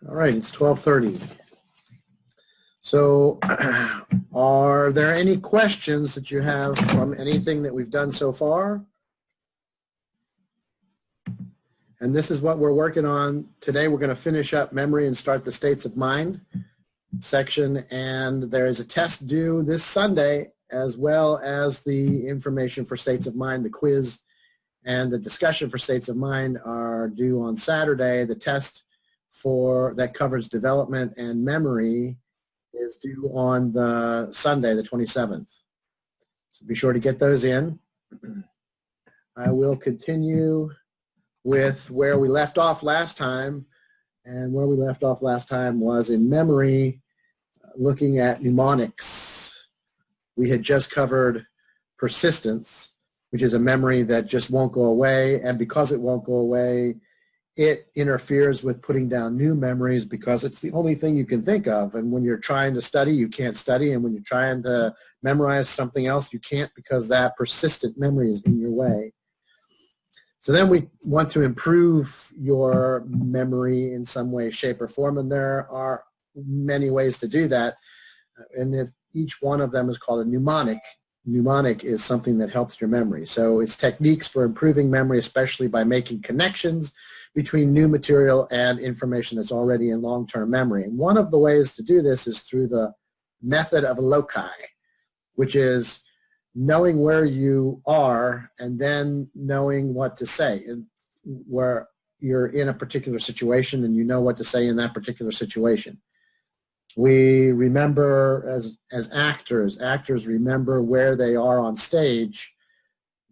All right, it's 12:30. So are there any questions that you have from anything that we've done so far? And this is what we're working on today. We're going to finish up memory and start the states of mind section. And there is a test due this Sunday, as well as the information for states of mind, the quiz and the discussion for states of mind are due on Saturday. The test that covers development and memory is due on the Sunday, the 27th. So be sure to get those in. I will continue with where we left off last time. And where we left off last time was in memory, looking at mnemonics. We had just covered persistence, which is a memory that just won't go away. And because it won't go away, it interferes with putting down new memories because it's the only thing you can think of. And when you're trying to study, you can't study. And when you're trying to memorize something else, you can't because that persistent memory is in your way. So then we want to improve your memory in some way, shape, or form. And there are many ways to do that. And each one of them is called a mnemonic. Mnemonic is something that helps your memory. So it's techniques for improving memory, especially by making connections between new material and information that's already in long-term memory. And one of the ways to do this is through the method of loci, which is knowing where you are and then knowing what to say, and where you're in a particular situation and you know what to say in that particular situation. We remember as actors remember where they are on stage,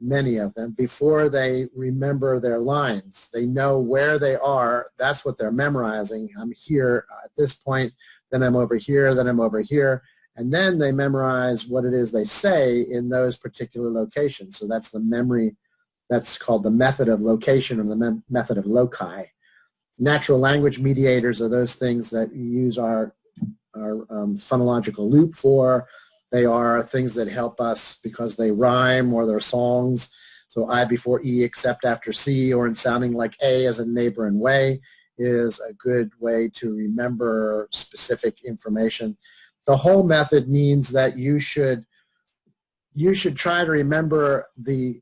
many of them, before they remember their lines. They know where they are. That's what they're memorizing. I'm here at this point, then I'm over here, then I'm over here. And then they memorize what it is they say in those particular locations. So that's the memory. That's called the method of location, or the method of loci. Natural language mediators are those things that you use our phonological loop for. They are things that help us because they rhyme or they're songs. So I before E except after C, or in sounding like A as in neighbor and way, is a good way to remember specific information. The whole method means that you should try to remember the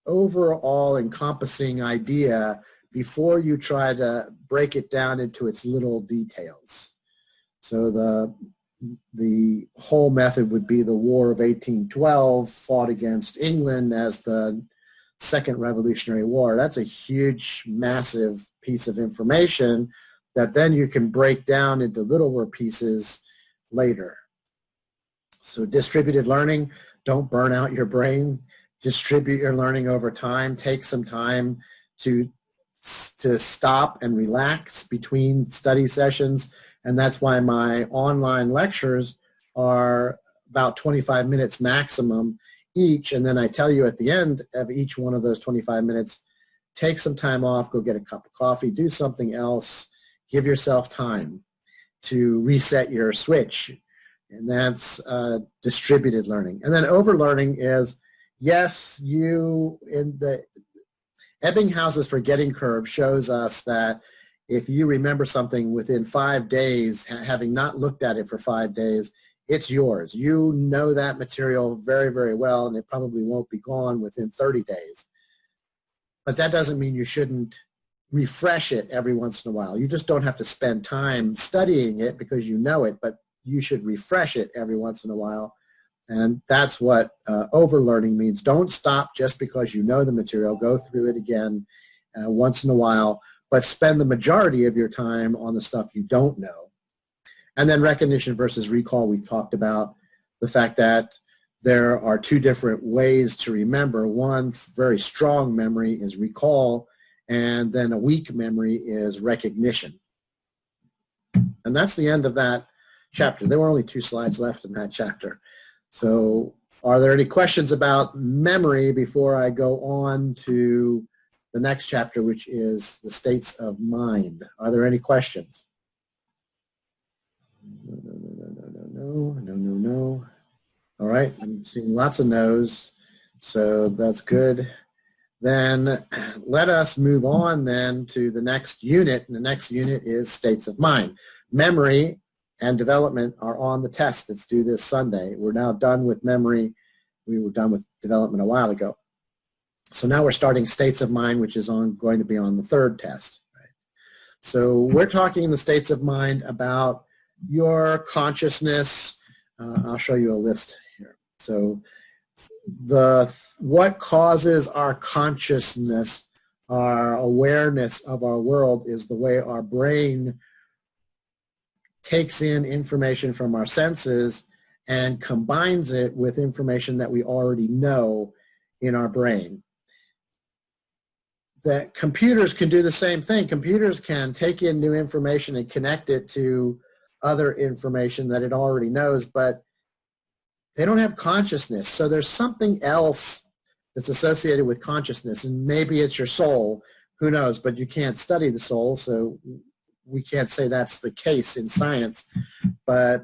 overall encompassing idea before you try to break it down into its little details. So the whole method would be the War of 1812 fought against England as the Second Revolutionary War. That's a huge, massive piece of information that then you can break down into littler pieces later. So distributed learning, don't burn out your brain. Distribute your learning over time. Take some time to stop and relax between study sessions. And that's why my online lectures are about 25 minutes maximum each. And then I tell you at the end of each one of those 25 minutes, take some time off, go get a cup of coffee, do something else, give yourself time to reset your switch. And that's distributed learning. And then overlearning is, yes, in the Ebbinghouse's forgetting curve shows us that if you remember something within 5 days, having not looked at it for 5 days, it's yours. You know that material very, very well, and it probably won't be gone within 30 days. But that doesn't mean you shouldn't refresh it every once in a while. You just don't have to spend time studying it because you know it, but you should refresh it every once in a while. And that's what overlearning means. Don't stop just because you know the material. Go through it again once in a while, but spend the majority of your time on the stuff you don't know. And then recognition versus recall, we talked about the fact that there are two different ways to remember. One very strong memory is recall, and then a weak memory is recognition. And that's the end of that chapter. There were only 2 slides left in that chapter. So are there any questions about memory before I go on to the next chapter, which is the states of mind? Are there any questions? No. All right, I'm seeing lots of no's, so that's good. then let us move on then to the next unit. And the next unit is states of mind. Memory and development are on the test that's due this Sunday. We're now done with memory. We were done with development a while ago. So now we're starting states of mind, which is going to be on the third test. Right? So we're talking in the states of mind about your consciousness. I'll show you a list here. So what causes our consciousness, our awareness of our world, is the way our brain takes in information from our senses and combines it with information that we already know in our brain. That computers can do the same thing. Computers can take in new information and connect it to other information that it already knows, but they don't have consciousness. So there's something else that's associated with consciousness, and maybe it's your soul. Who knows? But you can't study the soul, so we can't say that's the case in science. But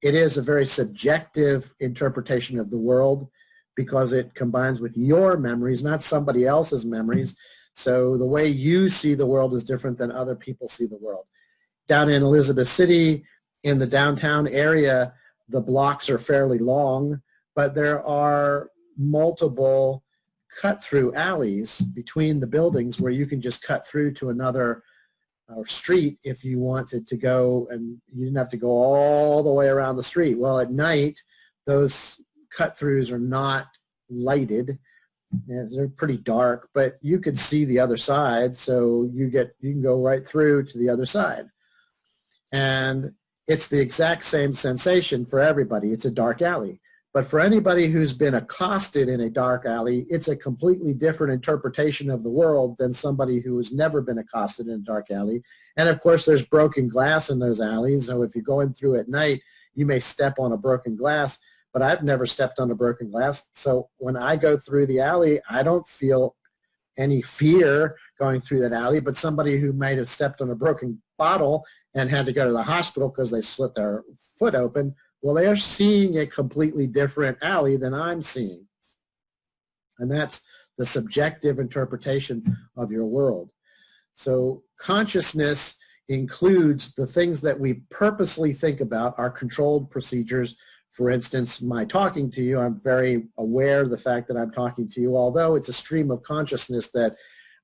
it is a very subjective interpretation of the world because it combines with your memories, not somebody else's memories. So the way you see the world is different than other people see the world. Down in Elizabeth City, in the downtown area, the blocks are fairly long, but there are multiple cut-through alleys between the buildings where you can just cut through to another street if you wanted to go, and you didn't have to go all the way around the street. Well, at night, those cut-throughs are not lighted. They're pretty dark, but you can see the other side, so you can go right through to the other side. And it's the exact same sensation for everybody. It's a dark alley. But for anybody who's been accosted in a dark alley, it's a completely different interpretation of the world than somebody who has never been accosted in a dark alley. And of course, there's broken glass in those alleys. So if you're going through at night, you may step on a broken glass, but I've never stepped on a broken glass. So when I go through the alley, I don't feel any fear going through that alley, but somebody who might have stepped on a broken bottle and had to go to the hospital because they slit their foot open, well, they're seeing a completely different alley than I'm seeing. And that's the subjective interpretation of your world. So consciousness includes the things that we purposely think about, our controlled procedures. For instance, my talking to you, I'm very aware of the fact that I'm talking to you, although it's a stream of consciousness that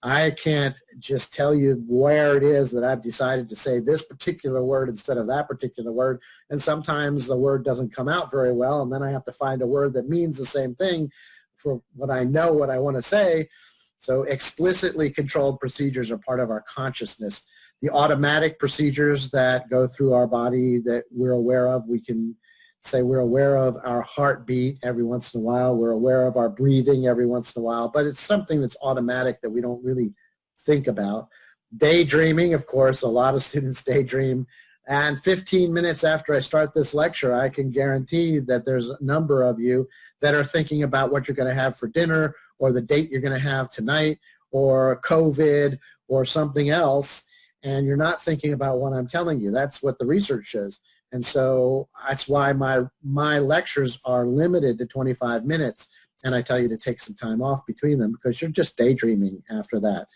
I can't just tell you where it is that I've decided to say this particular word instead of that particular word. And sometimes the word doesn't come out very well, and then I have to find a word that means the same thing for what I know what I want to say. So explicitly controlled procedures are part of our consciousness. The automatic procedures that go through our body that we're aware of, we can say we're aware of our heartbeat every once in a while. We're aware of our breathing every once in a while, but it's something that's automatic that we don't really think about. Daydreaming, of course, a lot of students daydream. And 15 minutes after I start this lecture, I can guarantee that there's a number of you that are thinking about what you're going to have for dinner, or the date you're going to have tonight, or COVID, or something else, and you're not thinking about what I'm telling you. That's what the research shows. And so that's why my lectures are limited to 25 minutes, and I tell you to take some time off between them because you're just daydreaming after that.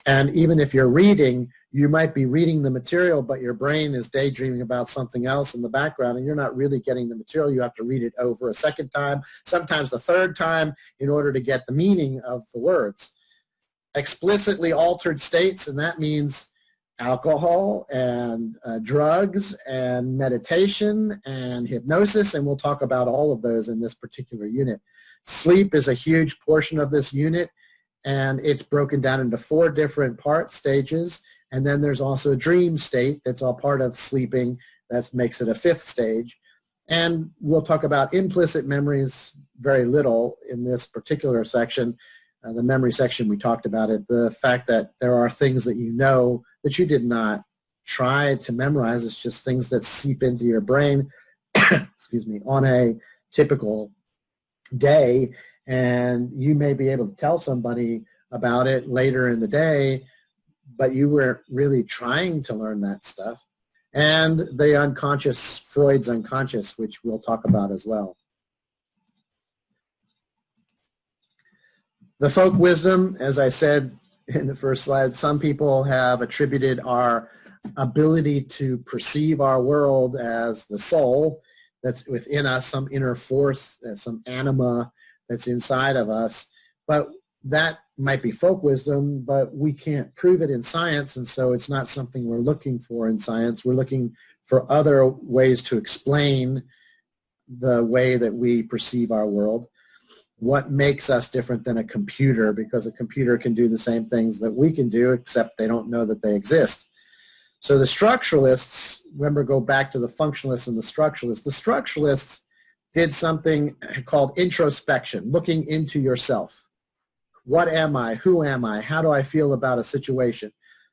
And even if you're reading, you might be reading the material, but your brain is daydreaming about something else in the background, and you're not really getting the material. You have to read it over a second time, sometimes a third time, in order to get the meaning of the words. Explicitly altered states, and that means alcohol and drugs and meditation and hypnosis, and we'll talk about all of those in this particular unit. Sleep is a huge portion of this unit, and it's broken down into 4 different stages, and then there's also a dream state that's all part of sleeping. That makes it a 5th stage. And we'll talk about implicit memories very little in this particular section. The memory section, we talked about it, the fact that there are things that you know that you did not try to memorize. It's just things that seep into your brain, excuse me, on a typical day, and you may be able to tell somebody about it later in the day, but you weren't really trying to learn that stuff. And the unconscious, Freud's unconscious, which we'll talk about as well. The folk wisdom, as I said in the first slide, some people have attributed our ability to perceive our world as the soul that's within us, some inner force, some anima that's inside of us. But that might be folk wisdom, but we can't prove it in science, and so it's not something we're looking for in science. We're looking for other ways to explain the way that we perceive our world. What makes us different than a computer, because a computer can do the same things that we can do, except they don't know that they exist. So the structuralists, remember, go back to the functionalists and the structuralists. The structuralists did something called introspection, looking into yourself. What am I? Who am I? How do I feel about a situation?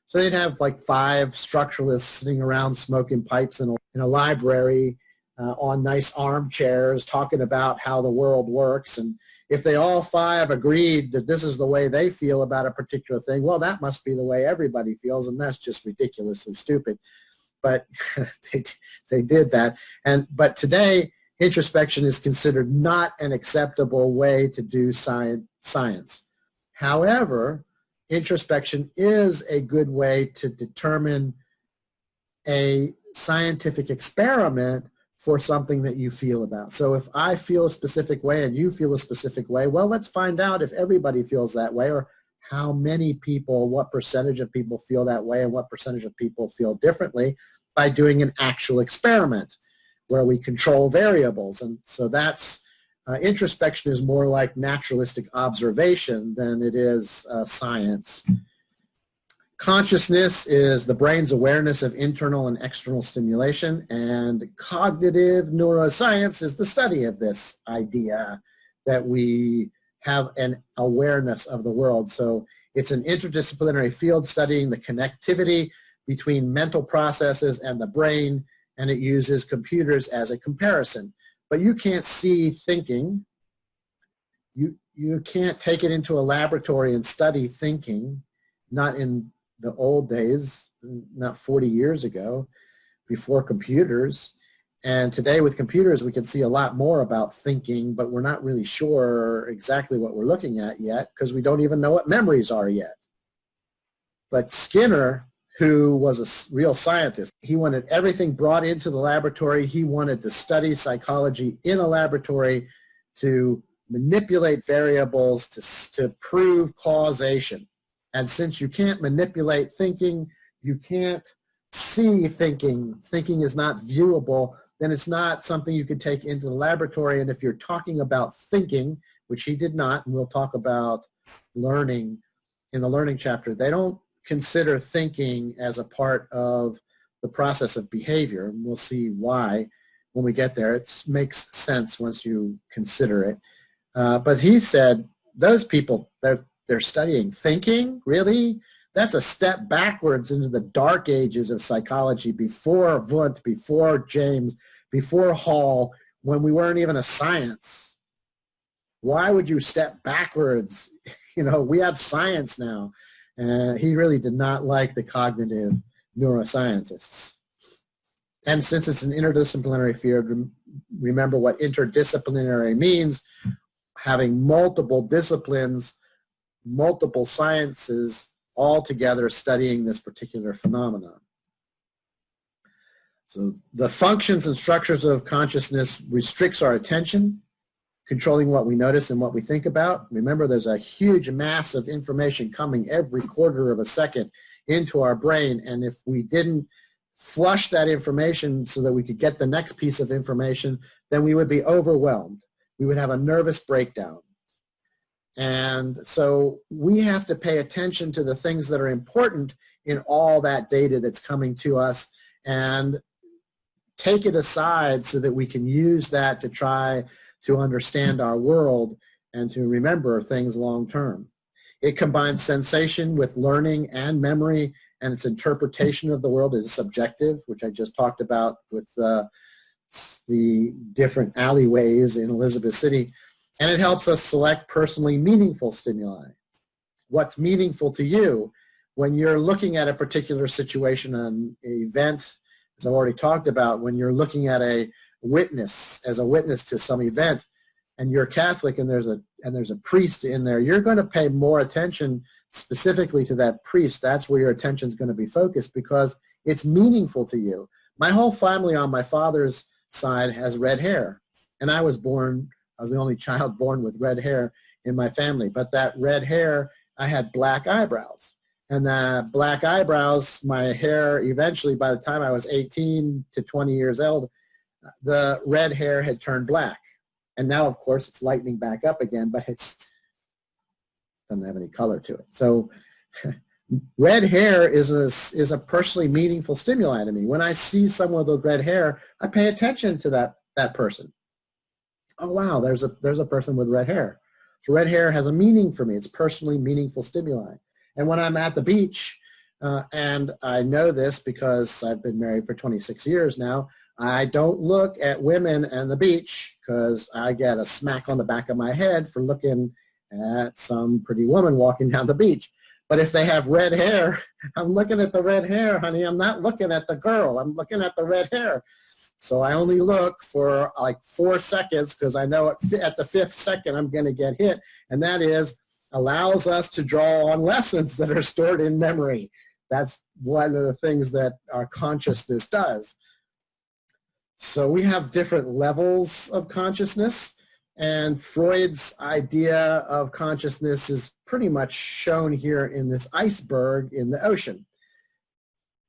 So they'd have like 5 structuralists sitting around smoking pipes in a library on nice armchairs talking about how the world works. And if they all 5 agreed that this is the way they feel about a particular thing, well, that must be the way everybody feels, and that's just ridiculously stupid. But they did that. But today, introspection is considered not an acceptable way to do science. However, introspection is a good way to determine a scientific experiment for something that you feel about. So if I feel a specific way and you feel a specific way, well, let's find out if everybody feels that way, or how many people, what percentage of people feel that way and what percentage of people feel differently, by doing an actual experiment where we control variables. And so that's, introspection is more like naturalistic observation than it is science. Consciousness is the brain's awareness of internal and external stimulation, and cognitive neuroscience is the study of this idea that we have an awareness of the world. So it's an interdisciplinary field studying the connectivity between mental processes and the brain, and it uses computers as a comparison. But you can't see thinking. You can't take it into a laboratory and study thinking, not in the old days, not 40 years ago, before computers. And today with computers, we can see a lot more about thinking, but we're not really sure exactly what we're looking at yet, because we don't even know what memories are yet. But Skinner, who was a real scientist, he wanted everything brought into the laboratory. He wanted to study psychology in a laboratory to manipulate variables to prove causation. And since you can't manipulate thinking, you can't see thinking, thinking is not viewable, then it's not something you can take into the laboratory. And if you're talking about thinking, which he did not, and we'll talk about learning in the learning chapter, they don't consider thinking as a part of the process of behavior. And we'll see why when we get there. It makes sense once you consider it. But he said, those people, they're studying thinking? Really? That's a step backwards into the dark ages of psychology, before Wundt, before James, before Hall, when we weren't even a science. Why would you step backwards? You know, we have science now. He really did not like the cognitive neuroscientists. And since it's an interdisciplinary field, remember what interdisciplinary means: having multiple disciplines, multiple sciences all together studying this particular phenomenon. So the functions and structures of consciousness restricts our attention, controlling what we notice and what we think about. Remember, there's a huge mass of information coming every quarter of a second into our brain, and if we didn't flush that information so that we could get the next piece of information, then we would be overwhelmed. We would have a nervous breakdown. And so we have to pay attention to the things that are important in all that data that's coming to us, and take it aside so that we can use that to try to understand our world and to remember things long term. It combines sensation with learning and memory, and its interpretation of the world is subjective, which I just talked about with the different alleyways in Elizabeth City. And it helps us select personally meaningful stimuli. What's meaningful to you when you're looking at a particular situation, an event, as I've already talked about, when you're looking at a witness, as a witness to some event, and you're Catholic and there's a priest in there, you're going to pay more attention specifically to that priest. That's where your attention is going to be focused because it's meaningful to you. My whole family on my father's side has red hair, and I was the only child born with red hair in my family. But that red hair, I had black eyebrows. And the black eyebrows, my hair eventually, by the time I was 18 to 20 years old, the red hair had turned black. And now, of course, it's lightening back up again, but it doesn't have any color to it. So red hair is a personally meaningful stimuli to me. When I see someone with red hair, I pay attention to that person. Oh, wow, there's a person with red hair. So red hair has a meaning for me. It's personally meaningful stimuli. And when I'm at the beach, and I know this because I've been married for 26 years now, I don't look at women and the beach because I get a smack on the back of my head for looking at some pretty woman walking down the beach. But if they have red hair, I'm looking at the red hair, honey. I'm not looking at the girl. I'm looking at the red hair. So I only look for like 4 seconds because I know at the 5th second I'm going to get hit. And that allows us to draw on lessons that are stored in memory. That's one of the things that our consciousness does. So we have different levels of consciousness, and Freud's idea of consciousness is pretty much shown here in this iceberg in the ocean.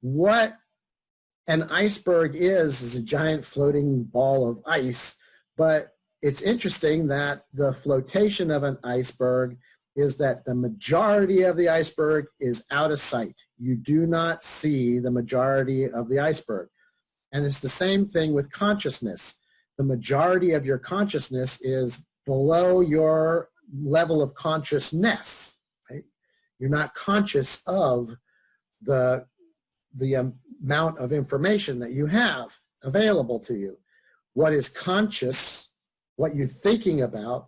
What an iceberg is a giant floating ball of ice, but it's interesting that the flotation of an iceberg is that the majority of the iceberg is out of sight. You do not see the majority of the iceberg. And it's the same thing with consciousness. The majority of your consciousness is below your level of consciousness. Right? You're not conscious of the amount of information that you have available to you. What is conscious, what you're thinking about,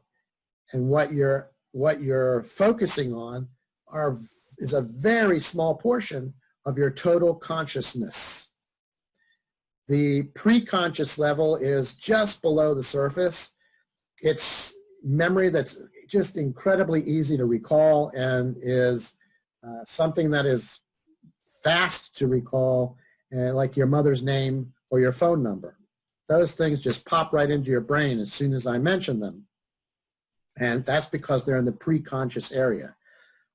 and what you're focusing on is a very small portion of your total consciousness. The pre-conscious level is just below the surface. It's memory that's just incredibly easy to recall and is something that is fast to recall, like your mother's name or your phone number. Those things just pop right into your brain as soon as I mention them. And that's because they're in the pre-conscious area.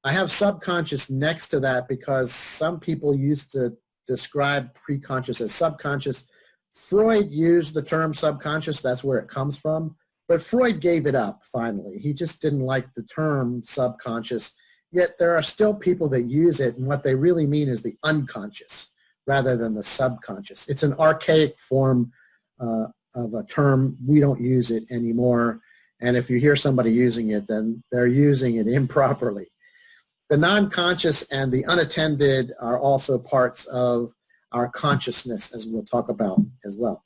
I have subconscious next to that because some people used to describe pre-conscious as subconscious. Freud used the term subconscious. That's where it comes from. But Freud gave it up finally. He just didn't like the term subconscious. Yet there are still people that use it, and what they really mean is the unconscious rather than the subconscious. It's an archaic form of a term. We don't use it anymore. And if you hear somebody using it, then they're using it improperly. The non-conscious and the unattended are also parts of our consciousness, as we'll talk about as well.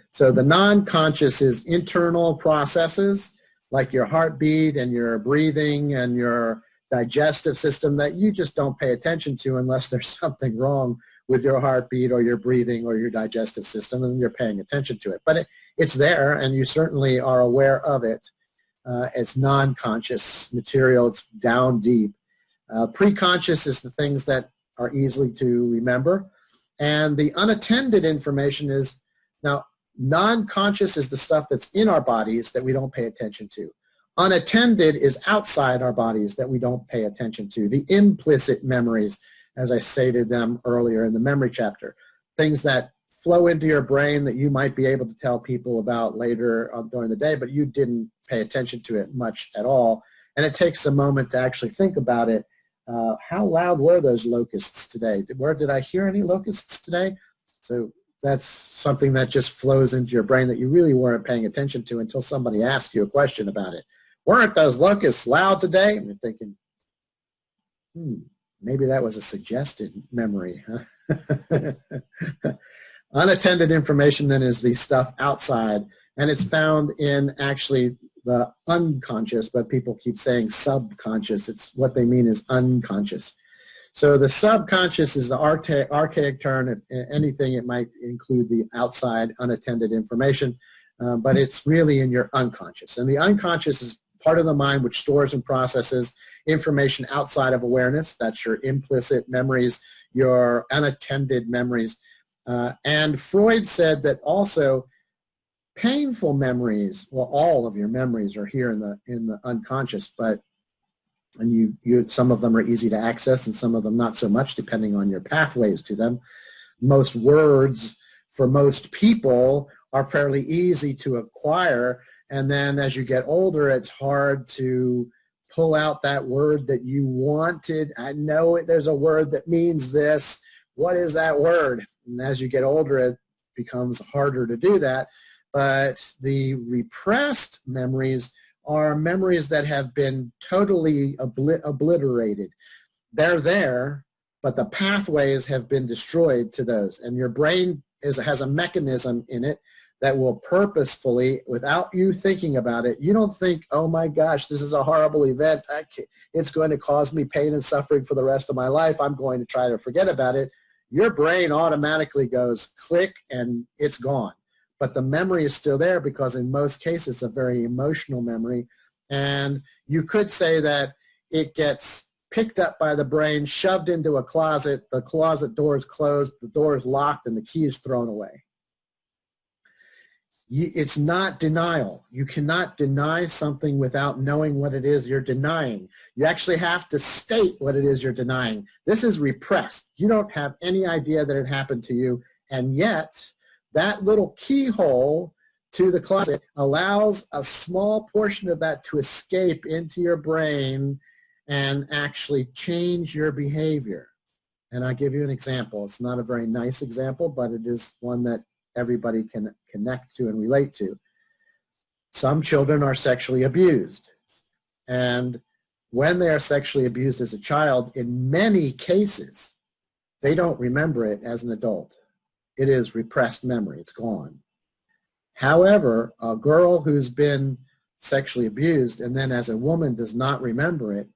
So the non-conscious is internal processes like your heartbeat and your breathing and your digestive system that you just don't pay attention to unless there's something wrong with your heartbeat or your breathing or your digestive system, and you're paying attention to it. But it's there, and you certainly are aware of it. It's non-conscious material. It's down deep. Pre-conscious is the things that are easily to remember. And the unattended information is, now, non-conscious is the stuff that's in our bodies that we don't pay attention to. Unattended is outside our bodies that we don't pay attention to. The implicit memories, as I stated them earlier in the memory chapter, things that flow into your brain that you might be able to tell people about later during the day, but you didn't pay attention to it much at all. And it takes a moment to actually think about it. How loud were those locusts today? Where did I hear any locusts today? So that's something that just flows into your brain that you really weren't paying attention to until somebody asked you a question about it. Weren't those locusts loud today? And you're thinking, maybe that was a suggested memory. Huh? Unattended information then is the stuff outside, and it's found in actually the unconscious, but people keep saying subconscious. It's what they mean is unconscious. So the subconscious is the archaic term. If anything, it might include the outside unattended information. but it's really in your unconscious. And the unconscious is part of the mind which stores and processes information outside of awareness. That's your implicit memories, your unattended memories. And Freud said that also painful memories, well, all of your memories are here in the unconscious, but some of them are easy to access and some of them not so much, depending on your pathways to them. Most words for most people are fairly easy to acquire, and then as you get older, it's hard to pull out that word that you wanted. I know there's a word that means this. What is that word? And as you get older, it becomes harder to do that. But the repressed memories are memories that have been totally obliterated. They're there, but the pathways have been destroyed to those. And your brain has a mechanism in it that will purposefully, without you thinking about it, you don't think, oh my gosh, this is a horrible event. It's going to cause me pain and suffering for the rest of my life. I'm going to try to forget about it. Your brain automatically goes click and it's gone. But the memory is still there because in most cases it's a very emotional memory. And you could say that it gets picked up by the brain, shoved into a closet, the closet door is closed, the door is locked, and the key is thrown away. It's not denial. You cannot deny something without knowing what it is you're denying. You actually have to state what it is you're denying. This is repressed. You don't have any idea that it happened to you, and yet that little keyhole to the closet allows a small portion of that to escape into your brain and actually change your behavior. And I'll give you an example. It's not a very nice example, but it is one that everybody can connect to and relate to. Some children are sexually abused. And when they are sexually abused as a child, in many cases, they don't remember it as an adult. It is repressed memory. It's gone. However, a girl who's been sexually abused and then as a woman does not remember it,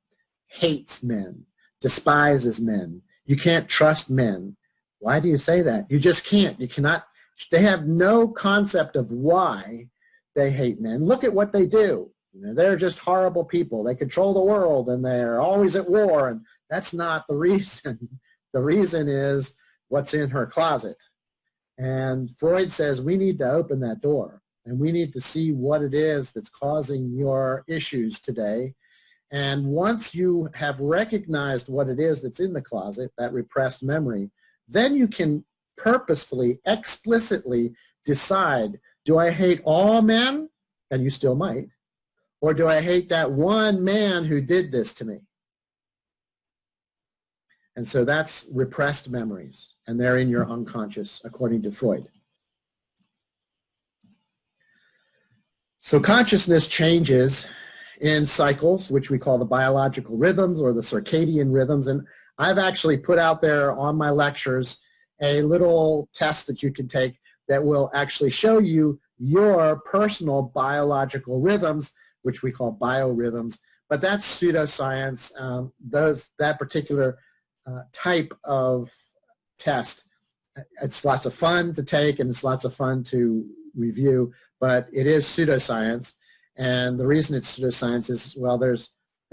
hates men, despises men. You can't trust men. Why do you say that? You just can't. You cannot. They have no concept of why they hate men. Look at what they do. They're just horrible people. They control the world and they're always at war. And that's not the reason. The reason is what's in her closet. And Freud says we need to open that door and we need to see what it is that's causing your issues today. And once you have recognized what it is that's in the closet, that repressed memory, then you can purposefully, explicitly decide, do I hate all men? And you still might. Or do I hate that one man who did this to me? And so that's repressed memories, and they're in your unconscious, according to Freud. So consciousness changes in cycles, which we call the biological rhythms or the circadian rhythms. And I've actually put out there on my lectures a little test that you can take that will actually show you your personal biological rhythms, which we call biorhythms. But that's pseudoscience. That particular type of test, it's lots of fun to take and it's lots of fun to review, but it is pseudoscience. And the reason it's pseudoscience is, well, there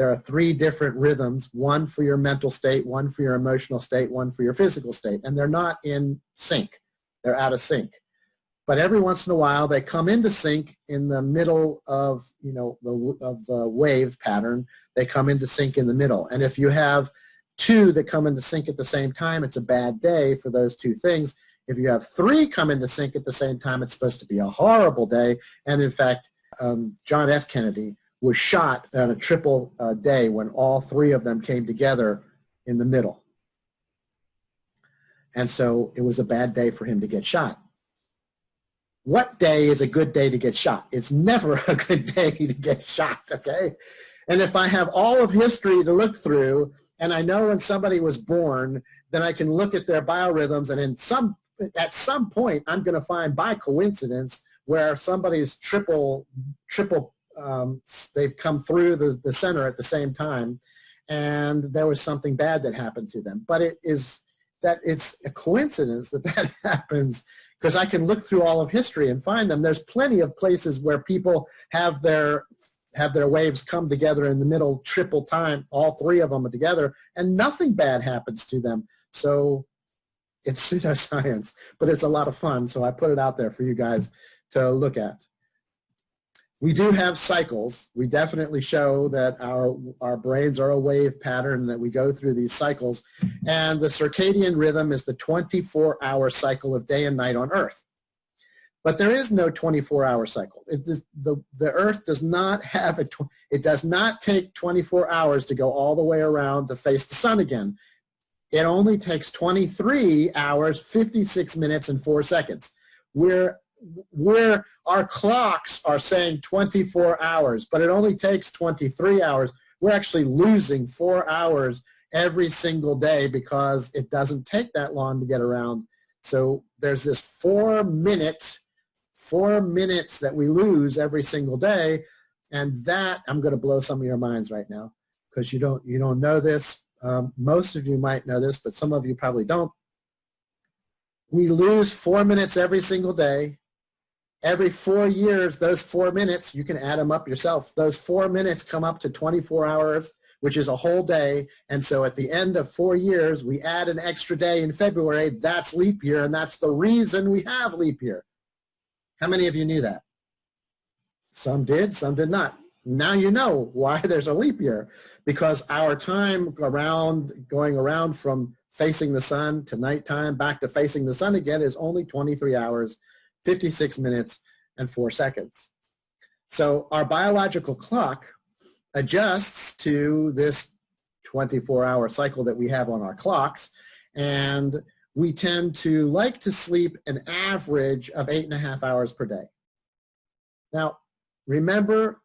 are three different rhythms, one for your mental state, one for your emotional state, one for your physical state, and they're not in sync. They're out of sync. But every once in a while, they come into sync in the middle of, the wave pattern. They come into sync in the middle. And if you have two that come into sync at the same time, it's a bad day for those two things. If you have three come into sync at the same time, it's supposed to be a horrible day. And in fact, John F. Kennedy was shot on a triple day when all three of them came together in the middle. And so it was a bad day for him to get shot. What day is a good day to get shot? It's never a good day to get shot, okay? And if I have all of history to look through, and I know when somebody was born, then I can look at their biorhythms, and at some point, I'm going to find by coincidence where somebody's they've come through the center at the same time, and there was something bad that happened to them. But that it's a coincidence that that happens, because I can look through all of history and find them. There's plenty of places where people have their waves come together in the middle triple time, all three of them are together, and nothing bad happens to them. So it's pseudoscience, but it's a lot of fun, so I put it out there for you guys to look at. We do have cycles. We definitely show that our brains are a wave pattern, that we go through these cycles. And the circadian rhythm is the 24-hour cycle of day and night on Earth. But there is no 24-hour cycle. The Earth does not have it does not take 24 hours to go all the way around to face the sun again. It only takes 23 hours, 56 minutes, and 4 seconds. Where our clocks are saying 24 hours, but it only takes 23 hours. We're actually losing 4 hours every single day because it doesn't take that long to get around. So there's this 4 minutes that we lose every single day, and that, I'm going to blow some of your minds right now, because you don't know this. Most of you might know this, but some of you probably don't. We lose 4 minutes every single day. Every 4 years, those 4 minutes, you can add them up yourself. Those 4 minutes come up to 24 hours, which is a whole day. And so at the end of 4 years, we add an extra day in February. That's leap year, and that's the reason we have leap year. How many of you knew that? Some did, some did not. Now you know why there's a leap year, because our time going around from facing the sun to nighttime back to facing the sun again is only 23 hours, 56 minutes, and 4 seconds. So our biological clock adjusts to this 24-hour cycle that we have on our clocks, and we tend to like to sleep an average of 8.5 hours per day. Now, remember,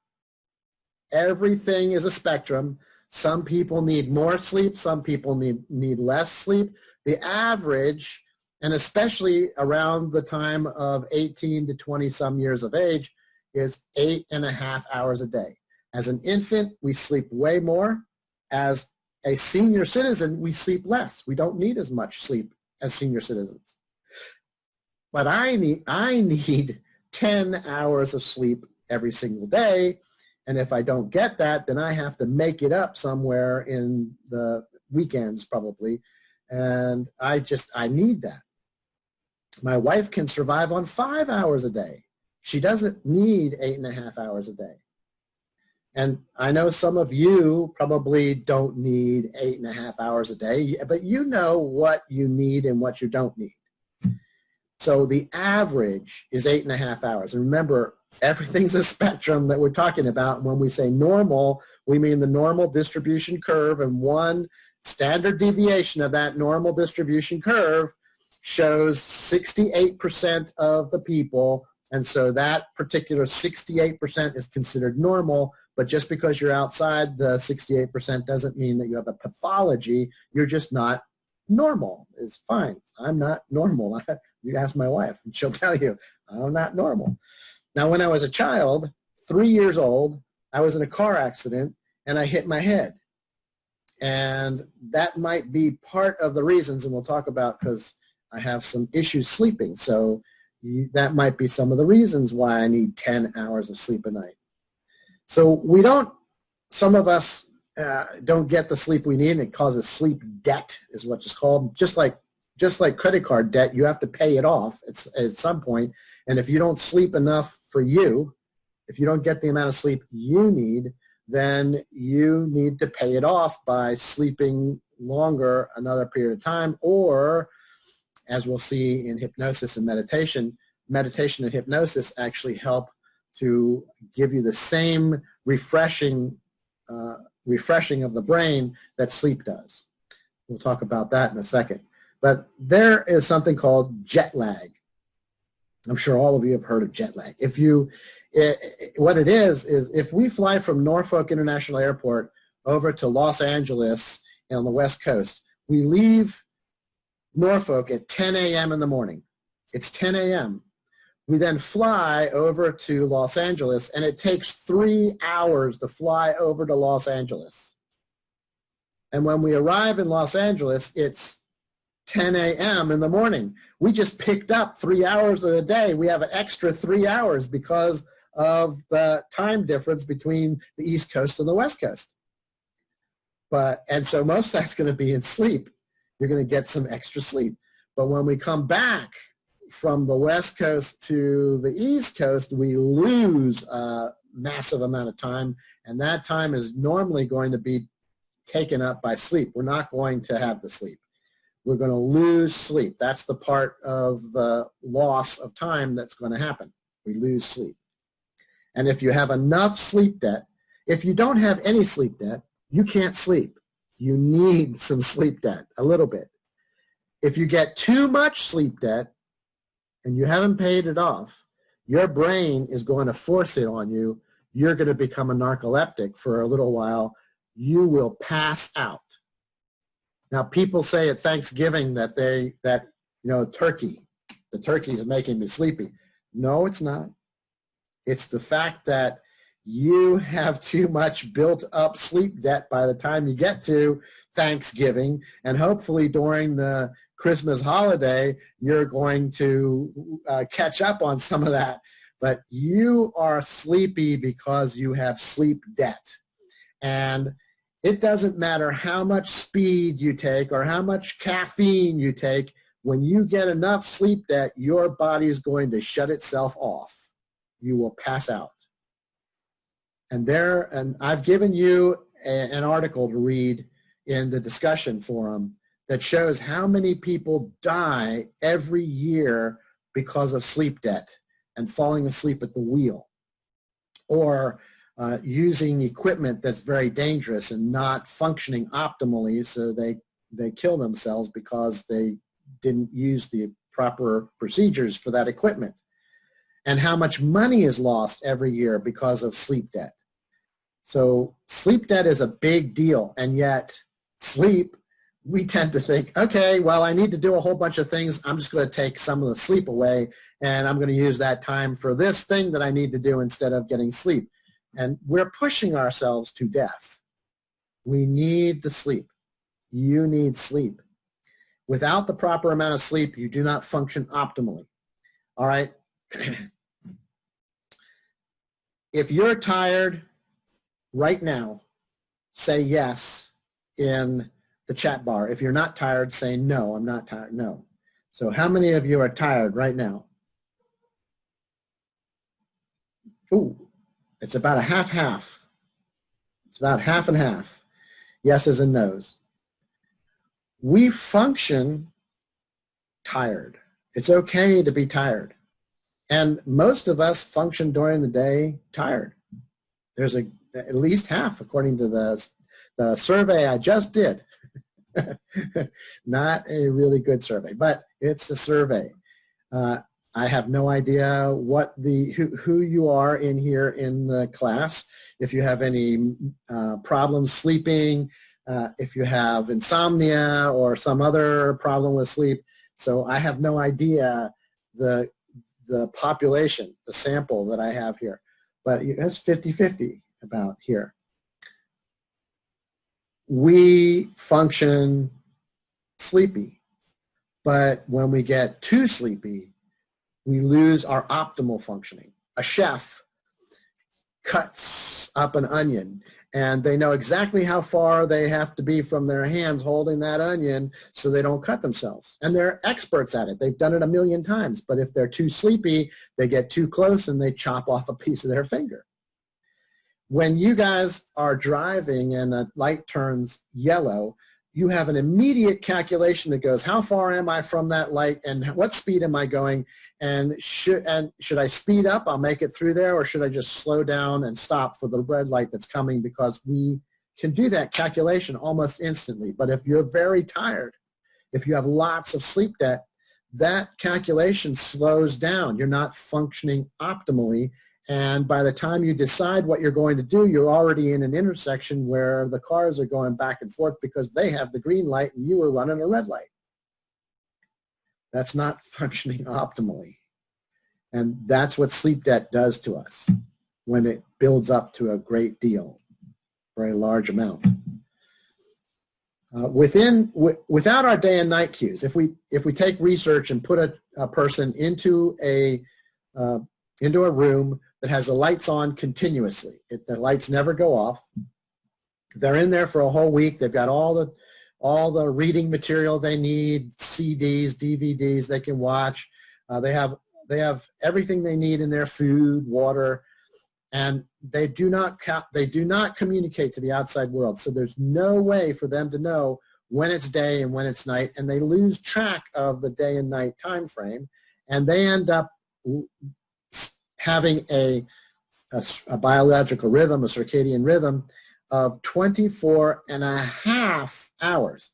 everything is a spectrum. Some people need more sleep, some people need less sleep. The average, and especially around the time of 18 to 20 some years of age, is 8.5 hours a day. As an infant, we sleep way more. As a senior citizen, we sleep less. We don't need as much sleep as senior citizens. But I need 10 hours of sleep every single day. And if I don't get that, then I have to make it up somewhere in the weekends probably. And I need that. My wife can survive on 5 hours a day. She doesn't need 8.5 hours a day. And I know some of you probably don't need 8.5 hours a day, but you know what you need and what you don't need. So the average is 8.5 hours. And remember, everything's a spectrum that we're talking about. When we say normal, we mean the normal distribution curve, and one standard deviation of that normal distribution curve shows 68% of the people, and so that particular 68% is considered normal. But just because you're outside the 68% doesn't mean that you have a pathology. You're just not normal. It's fine. I'm not normal. You ask my wife, and she'll tell you, I'm not normal. Now, when I was a child, 3 years old, I was in a car accident, and I hit my head. And that might be part of the reasons, and we'll talk about, because I have some issues sleeping. So that might be some of the reasons why I need 10 hours of sleep a night. So some of us don't get the sleep we need, and it causes sleep debt is what it's called. Just like credit card debt, you have to pay it off at some point. And if you don't sleep enough for you, if you don't get the amount of sleep you need, then you need to pay it off by sleeping longer another period of time, or, as we'll see in hypnosis and meditation and hypnosis actually help to give you the same refreshing of the brain that sleep does. We'll talk about that in a second. But there is something called jet lag. I'm sure all of you have heard of jet lag. What it is if we fly from Norfolk International Airport over to Los Angeles on the West Coast, we leave Norfolk at 10 a.m. in the morning. It's 10 a.m. We then fly over to Los Angeles, and it takes 3 hours to fly over to Los Angeles. And when we arrive in Los Angeles, it's 10 a.m. in the morning. We just picked up 3 hours of the day. We have an extra 3 hours because of the time difference between the East Coast and the West Coast. And so most of that's going to be in sleep. You're going to get some extra sleep. But when we come back from the West Coast to the East Coast, we lose a massive amount of time, and that time is normally going to be taken up by sleep. We're not going to have the sleep. We're going to lose sleep. That's the part of the loss of time that's going to happen. We lose sleep. And if you have enough sleep debt, if you don't have any sleep debt, you can't sleep. You need some sleep debt, a little bit. If you get too much sleep debt and you haven't paid it off, your brain is going to force it on you. You're going to become a narcoleptic for a little while. You will pass out. Now, people say at Thanksgiving that the turkey is making me sleepy. No, it's not. It's the fact that you have too much built up sleep debt by the time you get to Thanksgiving, and hopefully during the Christmas holiday, you're going to catch up on some of that. But you are sleepy because you have sleep debt. And it doesn't matter how much speed you take or how much caffeine you take. When you get enough sleep debt, your body is going to shut itself off. You will pass out. And I've given you an article to read in the discussion forum that shows how many people die every year because of sleep debt and falling asleep at the wheel, or using equipment that's very dangerous and not functioning optimally, so they kill themselves because they didn't use the proper procedures for that equipment. And how much money is lost every year because of sleep debt. So sleep debt is a big deal, and yet sleep, we tend to think, okay, well, I need to do a whole bunch of things. I'm just going to take some of the sleep away, and I'm going to use that time for this thing that I need to do instead of getting sleep. And we're pushing ourselves to death. We need the sleep. You need sleep. Without the proper amount of sleep, you do not function optimally. All right? If you're tired right now, say yes in the chat bar. If you're not tired, say no, I'm not tired. No. So how many of you are tired right now? Ooh, it's about a half-half. It's about half and half. Yeses and nos. We function tired. It's okay to be tired. And most of us function during the day tired. There's at least half, according to the survey I just did. Not a really good survey, but it's a survey. I have no idea who you are in here in the class. If you have any problems sleeping, if you have insomnia or some other problem with sleep. So I have no idea the population, the sample that I have here. But it's 50-50 about here. We function sleepy, but when we get too sleepy, we lose our optimal functioning. A chef cuts up an onion, and they know exactly how far they have to be from their hands holding that onion so they don't cut themselves. And they're experts at it. They've done it a million times. But if they're too sleepy, they get too close and they chop off a piece of their finger. When you guys are driving and a light turns yellow, you have an immediate calculation that goes, how far am I from that light and what speed am I going? And should I speed up? I'll make it through there, or should I just slow down and stop for the red light that's coming? Because we can do that calculation almost instantly. But if you're very tired, if you have lots of sleep debt, that calculation slows down. You're not functioning optimally. And by the time you decide what you're going to do, you're already in an intersection where the cars are going back and forth because they have the green light and you are running a red light. That's not functioning optimally. And that's what sleep debt does to us when it builds up to a great deal, very large amount. Without our day and night cues, if we take research and put a person into a room that has the lights on continuously, the lights never go off. They're in there for a whole week. They've got all the reading material they need, CDs, DVDs they can watch. They have everything they need in their food, water, and they do not communicate to the outside world. So there's no way for them to know when it's day and when it's night, and they lose track of the day and night time frame, and they end up having a biological rhythm, a circadian rhythm of 24 and a half hours.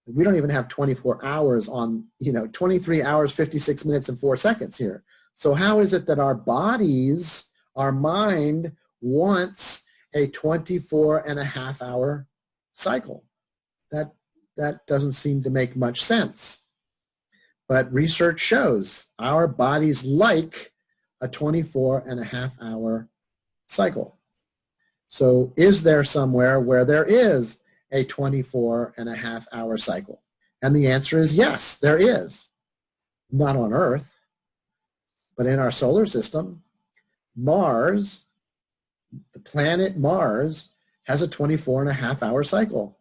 We don't even have 24 hours on, 23 hours, 56 minutes, and 4 seconds here. So how is it that our bodies, our mind wants a 24 and a half hour cycle? That doesn't seem to make much sense. But research shows our bodies like a 24 and a half hour cycle. So is there somewhere where there is a 24 and a half hour cycle? And the answer is yes, there is. Not on Earth, but in our solar system. Mars, the planet Mars, has a 24 and a half hour cycle.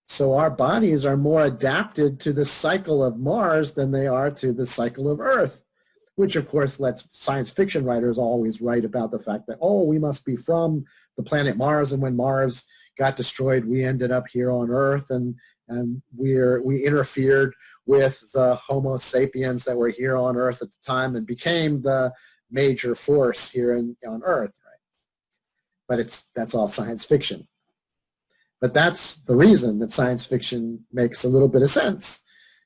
So our bodies are more adapted to the cycle of Mars than they are to the cycle of Earth, which of course lets science fiction writers always write about the fact that, we must be from the planet Mars, and when Mars got destroyed, we ended up here on Earth, and we interfered with the Homo sapiens that were here on Earth at the time and became the major force here on Earth, right? But that's all science fiction. But that's the reason that science fiction makes a little bit of sense,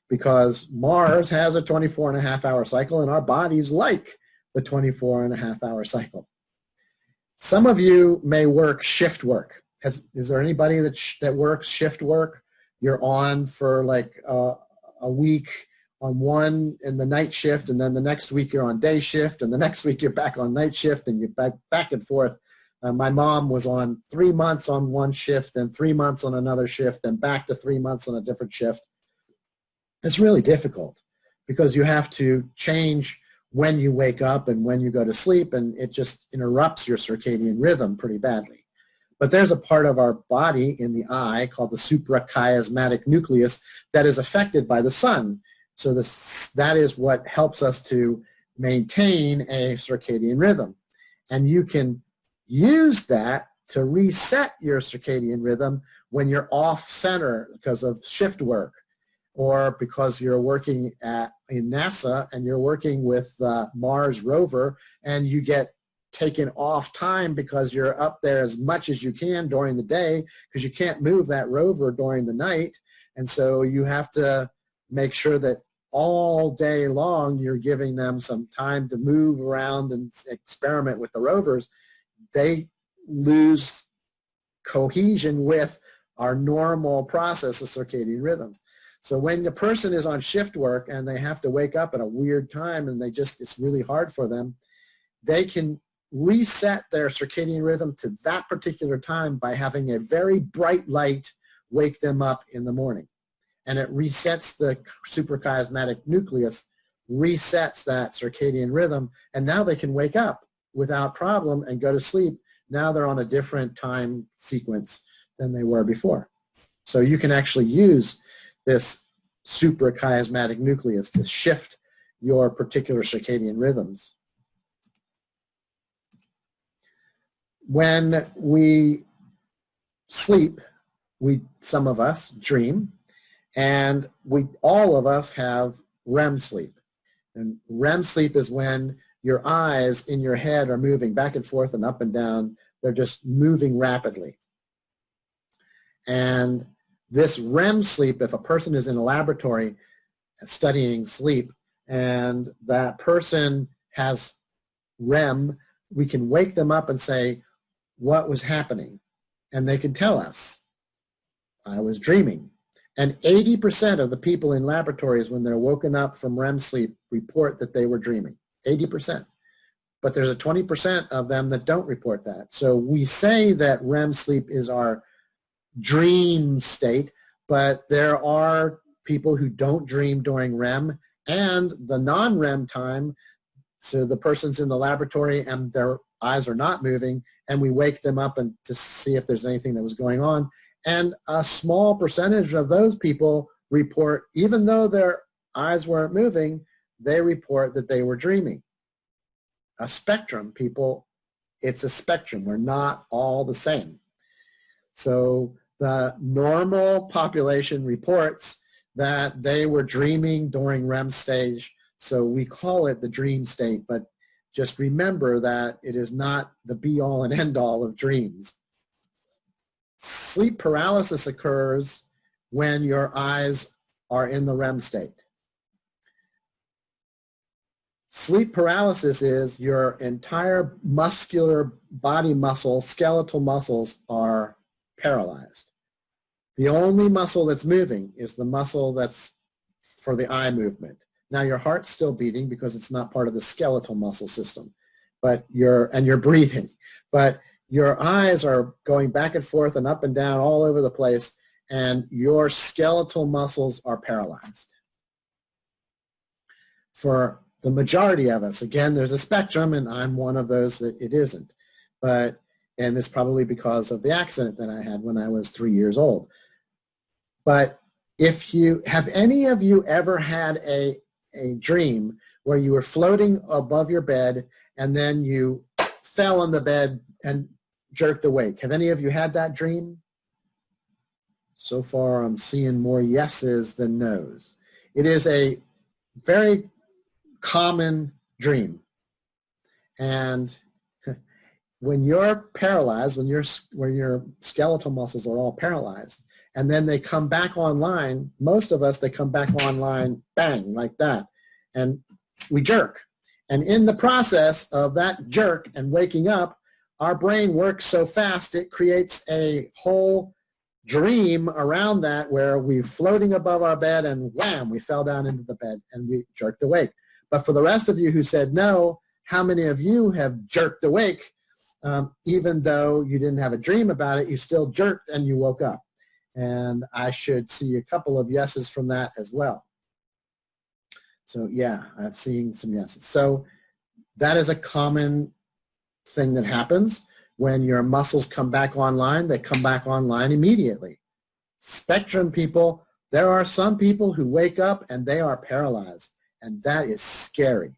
because Mars has a 24 and a half hour cycle, and our bodies like the 24 and a half hour cycle. Some of you may work shift work. Is there anybody that works shift work? You're on for like a week on one in the night shift, and then the next week you're on day shift, and the next week you're back on night shift, and you're back and forth. My mom was on 3 months on one shift, and 3 months on another shift, and back to 3 months on a different shift. It's really difficult because you have to change when you wake up and when you go to sleep, and it just interrupts your circadian rhythm pretty badly. But there's a part of our body in the eye called the suprachiasmatic nucleus that is affected by the sun. So that is what helps us to maintain a circadian rhythm. And you can use that to reset your circadian rhythm when you're off center because of shift work, or because you're working in NASA and you're working with the Mars rover, and you get taken off time because you're up there as much as you can during the day because you can't move that rover during the night. And so you have to make sure that all day long you're giving them some time to move around and experiment with the rovers. They lose cohesion with our normal process of circadian rhythms. So when the person is on shift work and they have to wake up at a weird time and it's really hard for them, they can reset their circadian rhythm to that particular time by having a very bright light wake them up in the morning. And it resets the suprachiasmatic nucleus, resets that circadian rhythm, and now they can wake up without problem and go to sleep. Now they're on a different time sequence than they were before. So you can actually use this suprachiasmatic nucleus to shift your particular circadian rhythms. When we sleep, some of us dream, and all of us have REM sleep. And REM sleep is when your eyes in your head are moving back and forth and up and down. They're just moving rapidly. And this REM sleep, if a person is in a laboratory studying sleep and that person has REM, we can wake them up and say, what was happening? And they can tell us, I was dreaming. And 80% of the people in laboratories, when they're woken up from REM sleep, report that they were dreaming. 80%. But there's a 20% of them that don't report that. So we say that REM sleep is our dream state, but there are people who don't dream during REM and the non-REM time. So the person's in the laboratory and their eyes are not moving, and we wake them up and to see if there's anything that was going on. And a small percentage of those people report, even though their eyes weren't moving, they report that they were dreaming. A spectrum, people, it's a spectrum. We're not all the same. So the normal population reports that they were dreaming during REM stage. So we call it the dream state, but just remember that it is not the be-all and end-all of dreams. Sleep paralysis occurs when your eyes are in the REM state. Sleep paralysis is your entire muscular body muscle, skeletal muscles are paralyzed. The only muscle that's moving is the muscle that's for the eye movement. Now your heart's still beating because it's not part of the skeletal muscle system, but you're breathing. But your eyes are going back and forth and up and down all over the place, and your skeletal muscles are paralyzed. For the majority of us, again, there's a spectrum, and I'm one of those that it isn't. And it's probably because of the accident that I had when I was 3 years old. But have any of you ever had a dream where you were floating above your bed and then you fell on the bed and jerked awake? Have any of you had that dream? So far, I'm seeing more yeses than nos. It is a very common dream. And when you're paralyzed, when your skeletal muscles are all paralyzed, and then they come back online, most of us, they come back online, bang, like that, and we jerk. And in the process of that jerk and waking up, our brain works so fast, it creates a whole dream around that where we're floating above our bed and wham, we fell down into the bed and we jerked awake. But for the rest of you who said no, how many of you have jerked awake, even though you didn't have a dream about it, you still jerked and you woke up? And I should see a couple of yeses from that as well. So yeah, I've seen some yeses. So that is a common thing that happens when your muscles come back online. They come back online immediately. Spectrum people, there are some people who wake up and they are paralyzed. And that is scary,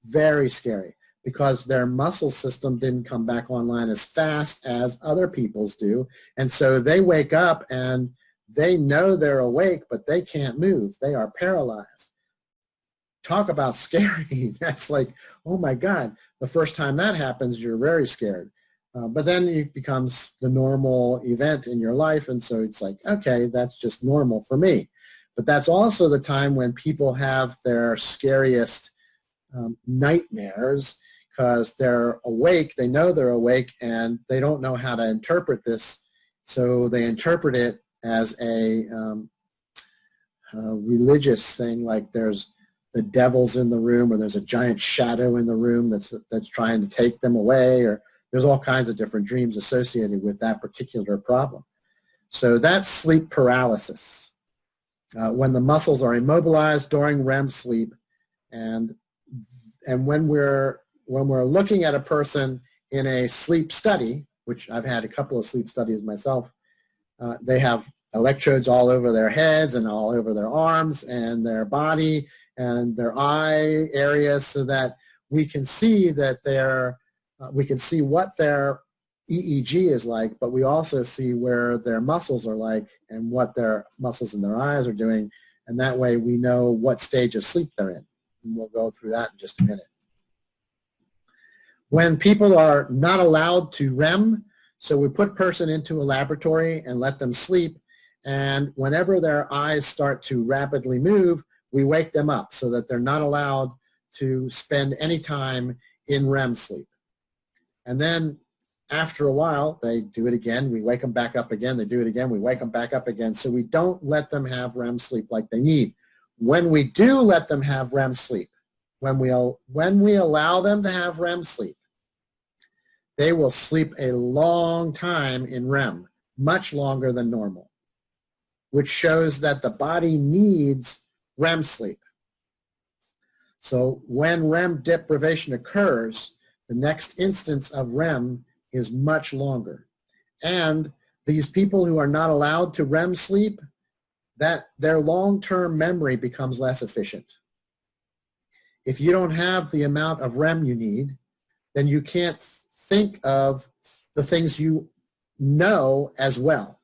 very scary, because their muscle system didn't come back online as fast as other people's do. And so they wake up and they know they're awake, but they can't move. They are paralyzed. Talk about scary. That's like, oh my God, the first time that happens, you're very scared. But then it becomes the normal event in your life. And so it's like, okay, that's just normal for me. But that's also the time when people have their scariest nightmares, because they're awake, they know they're awake, and they don't know how to interpret this. So they interpret it as a religious thing, like there's the devil's in the room, or there's a giant shadow in the room that's trying to take them away, or there's all kinds of different dreams associated with that particular problem. So that's sleep paralysis. When the muscles are immobilized during REM sleep, and when we're looking at a person in a sleep study, which I've had a couple of sleep studies myself, they have electrodes all over their heads and all over their arms and their body and their eye areas, so that we can see that we can see what their EEG is like, but we also see where their muscles are like and what their muscles in their eyes are doing, and that way we know what stage of sleep they're in. And we'll go through that in just a minute. When people are not allowed to REM, so we put a person into a laboratory and let them sleep, and whenever their eyes start to rapidly move, we wake them up so that they're not allowed to spend any time in REM sleep. And then after a while, they do it again. We wake them back up again. They do it again. We wake them back up again. So we don't let them have REM sleep like they need. When we do let them have REM sleep, when we allow them to have REM sleep, they will sleep a long time in REM, much longer than normal, which shows that the body needs REM sleep. So when REM deprivation occurs, the next instance of REM is much longer. And these people who are not allowed to REM sleep, that their long-term memory becomes less efficient. If you don't have the amount of REM you need, then you can't think of the things you know as well,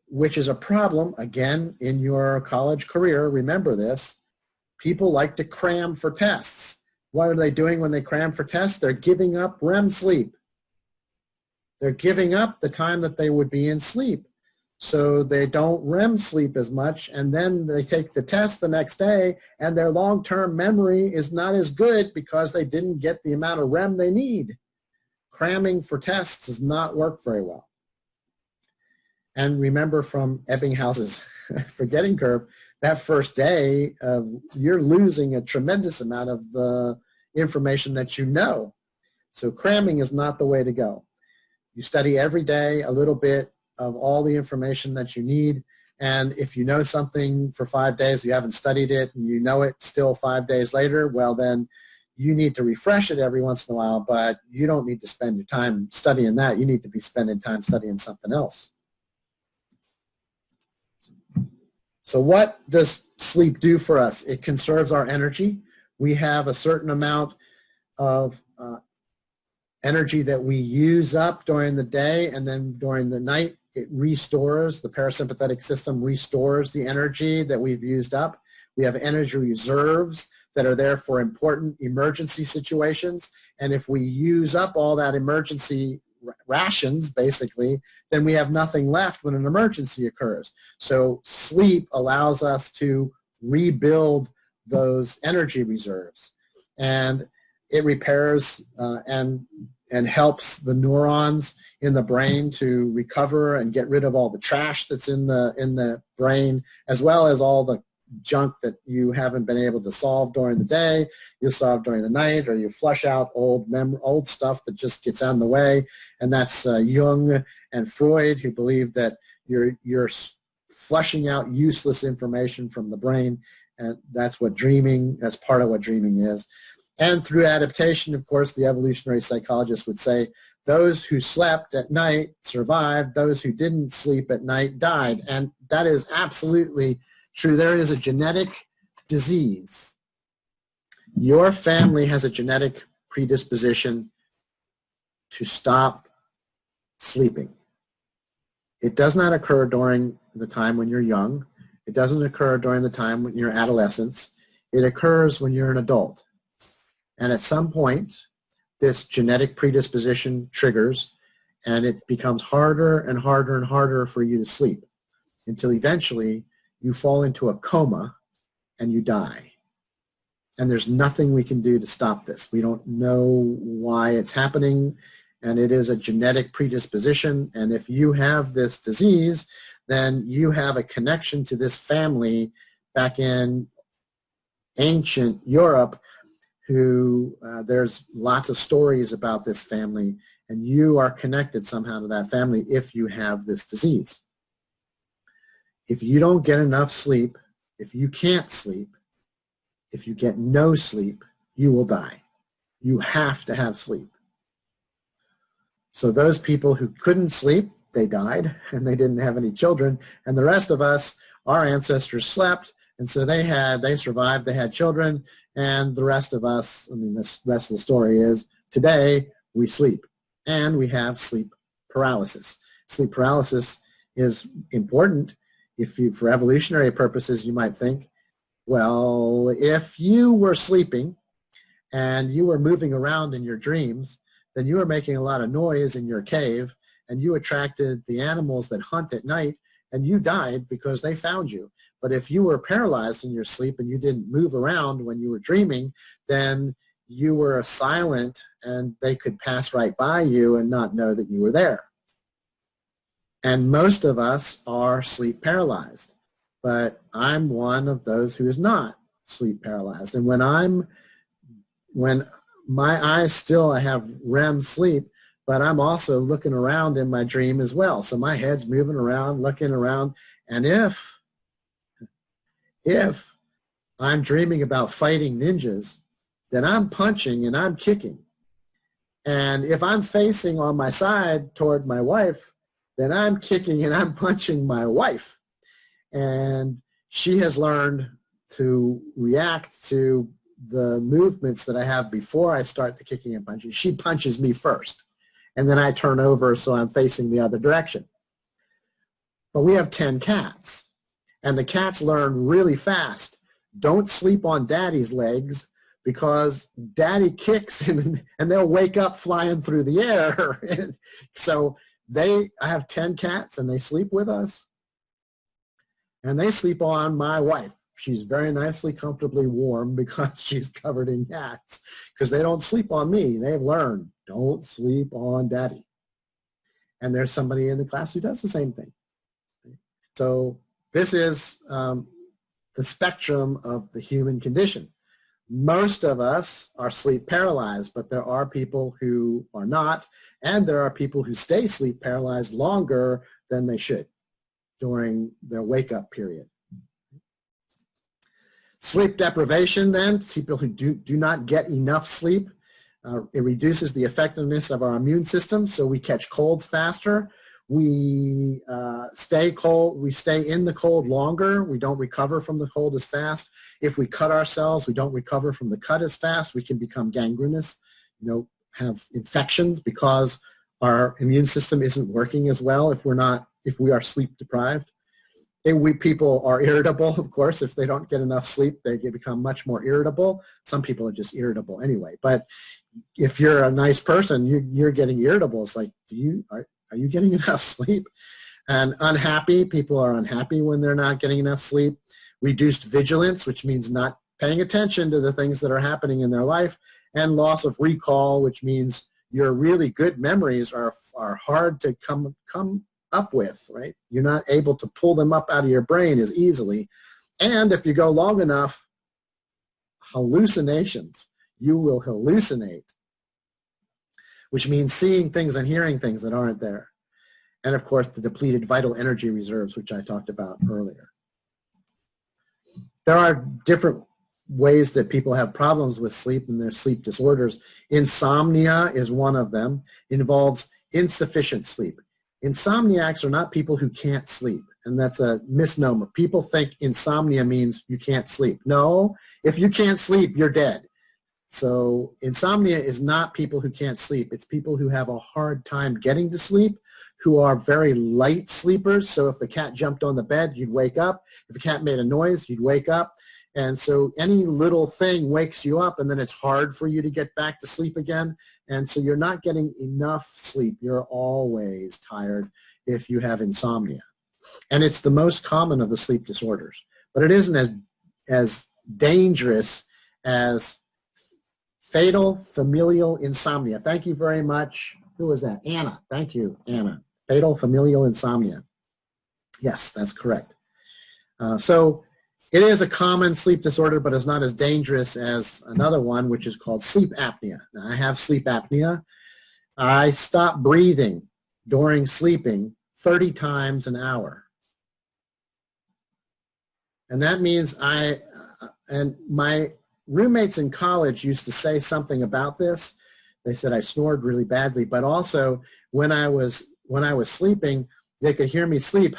which is a problem, again, in your college career. Remember this. People like to cram for tests. What are they doing when they cram for tests? They're giving up REM sleep. They're giving up the time that they would be in sleep. So they don't REM sleep as much, and then they take the test the next day, and their long-term memory is not as good because they didn't get the amount of REM they need. Cramming for tests does not work very well. And remember from Ebbinghaus's forgetting curve, that first day, you're losing a tremendous amount of the information that you know. So cramming is not the way to go. You study every day a little bit of all the information that you need. And if you know something for 5 days, you haven't studied it, and you know it still 5 days later, well, then you need to refresh it every once in a while, but you don't need to spend your time studying that. You need to be spending time studying something else. So what does sleep do for us? It conserves our energy. We have a certain amount of energy that we use up during the day, and then during the night, it restores, the parasympathetic system restores the energy that we've used up. We have energy reserves that are there for important emergency situations. And if we use up all that emergency rations, basically, then we have nothing left when an emergency occurs. So sleep allows us to rebuild those energy reserves. And it repairs and helps the neurons in the brain to recover and get rid of all the trash that's in the brain, as well as all the junk that you haven't been able to solve during the day, you solve during the night, or you flush out old stuff that just gets out of the way. And that's Jung and Freud, who believe that you're flushing out useless information from the brain, and that's part of what dreaming is. And through adaptation, of course, the evolutionary psychologists would say those who slept at night survived, those who didn't sleep at night died. And that is absolutely true. There is a genetic disease. Your family has a genetic predisposition to stop sleeping. It does not occur during the time when you're young. It doesn't occur during the time when you're adolescents. It occurs when you're an adult. And at some point, this genetic predisposition triggers, and it becomes harder and harder and harder for you to sleep until eventually you fall into a coma and you die. And there's nothing we can do to stop this. We don't know why it's happening, and it is a genetic predisposition. And if you have this disease, then you have a connection to this family back in ancient Europe, who there's lots of stories about this family, and you are connected somehow to that family if you have this disease. If you don't get enough sleep, if you can't sleep, if you get no sleep, you will die. You have to have sleep. So those people who couldn't sleep, they died, and they didn't have any children. And the rest of us, our ancestors slept, and so they survived, they had children, and the rest of us, this rest of the story is, today we sleep, and we have sleep paralysis. Sleep paralysis is important. For evolutionary purposes, you might think, well, if you were sleeping and you were moving around in your dreams, then you were making a lot of noise in your cave, and you attracted the animals that hunt at night, and you died because they found you. But if you were paralyzed in your sleep and you didn't move around when you were dreaming, then you were silent, and they could pass right by you and not know that you were there. And most of us are sleep paralyzed, but I'm one of those who is not sleep paralyzed. And when my eyes still, I have REM sleep, but I'm also looking around in my dream as well. So my head's moving around, looking around, and if I'm dreaming about fighting ninjas, then I'm punching and I'm kicking. And if I'm facing on my side toward my wife, then I'm kicking and I'm punching my wife. And she has learned to react to the movements that I have before I start the kicking and punching. She punches me first, and then I turn over so I'm facing the other direction. But we have 10 cats, and the cats learn really fast. Don't sleep on daddy's legs, because daddy kicks and they'll wake up flying through the air. So I have 10 cats, and they sleep with us. And they sleep on my wife. She's very nicely, comfortably warm because she's covered in cats, because they don't sleep on me. They've learned, don't sleep on daddy. And there's somebody in the class who does the same thing. So this is the spectrum of the human condition. Most of us are sleep paralyzed, but there are people who are not, and there are people who stay sleep paralyzed longer than they should during their wake-up period. Sleep deprivation, then, people who do not get enough sleep, it reduces the effectiveness of our immune system, so we catch colds faster. We stay cold. We stay in the cold longer. We don't recover from the cold as fast. If we cut ourselves, we don't recover from the cut as fast. We can become gangrenous, have infections because our immune system isn't working as well if we are sleep deprived. People are irritable, of course. If they don't get enough sleep, they become much more irritable. Some people are just irritable anyway. But if you're a nice person, you're getting irritable. It's like, are you getting enough sleep? And unhappy, people are unhappy when they're not getting enough sleep. Reduced vigilance, which means not paying attention to the things that are happening in their life. And loss of recall, which means your really good memories are hard to come up with, right? You're not able to pull them up out of your brain as easily. And if you go long enough, hallucinations. You will hallucinate, which means seeing things and hearing things that aren't there. And of course, the depleted vital energy reserves, which I talked about earlier. There are different ways that people have problems with sleep and their sleep disorders. Insomnia is one of them. It involves insufficient sleep. Insomniacs are not people who can't sleep, and that's a misnomer. People think insomnia means you can't sleep. No, if you can't sleep, you're dead. So insomnia is not people who can't sleep. It's people who have a hard time getting to sleep, who are very light sleepers. So if the cat jumped on the bed, you'd wake up. If the cat made a noise, you'd wake up. And so any little thing wakes you up, and then it's hard for you to get back to sleep again. And so you're not getting enough sleep. You're always tired if you have insomnia. And it's the most common of the sleep disorders. But it isn't as dangerous as fatal familial insomnia. Thank you very much. Who was that? Anna. Thank you, Anna. Fatal familial insomnia. Yes, that's correct. So it is a common sleep disorder, but it's not as dangerous as another one, which is called sleep apnea. Now, I have sleep apnea. I stop breathing during sleeping 30 times an hour. And that means and my roommates in college used to say something about this. They said I snored really badly, but also when I was sleeping, they could hear me sleep.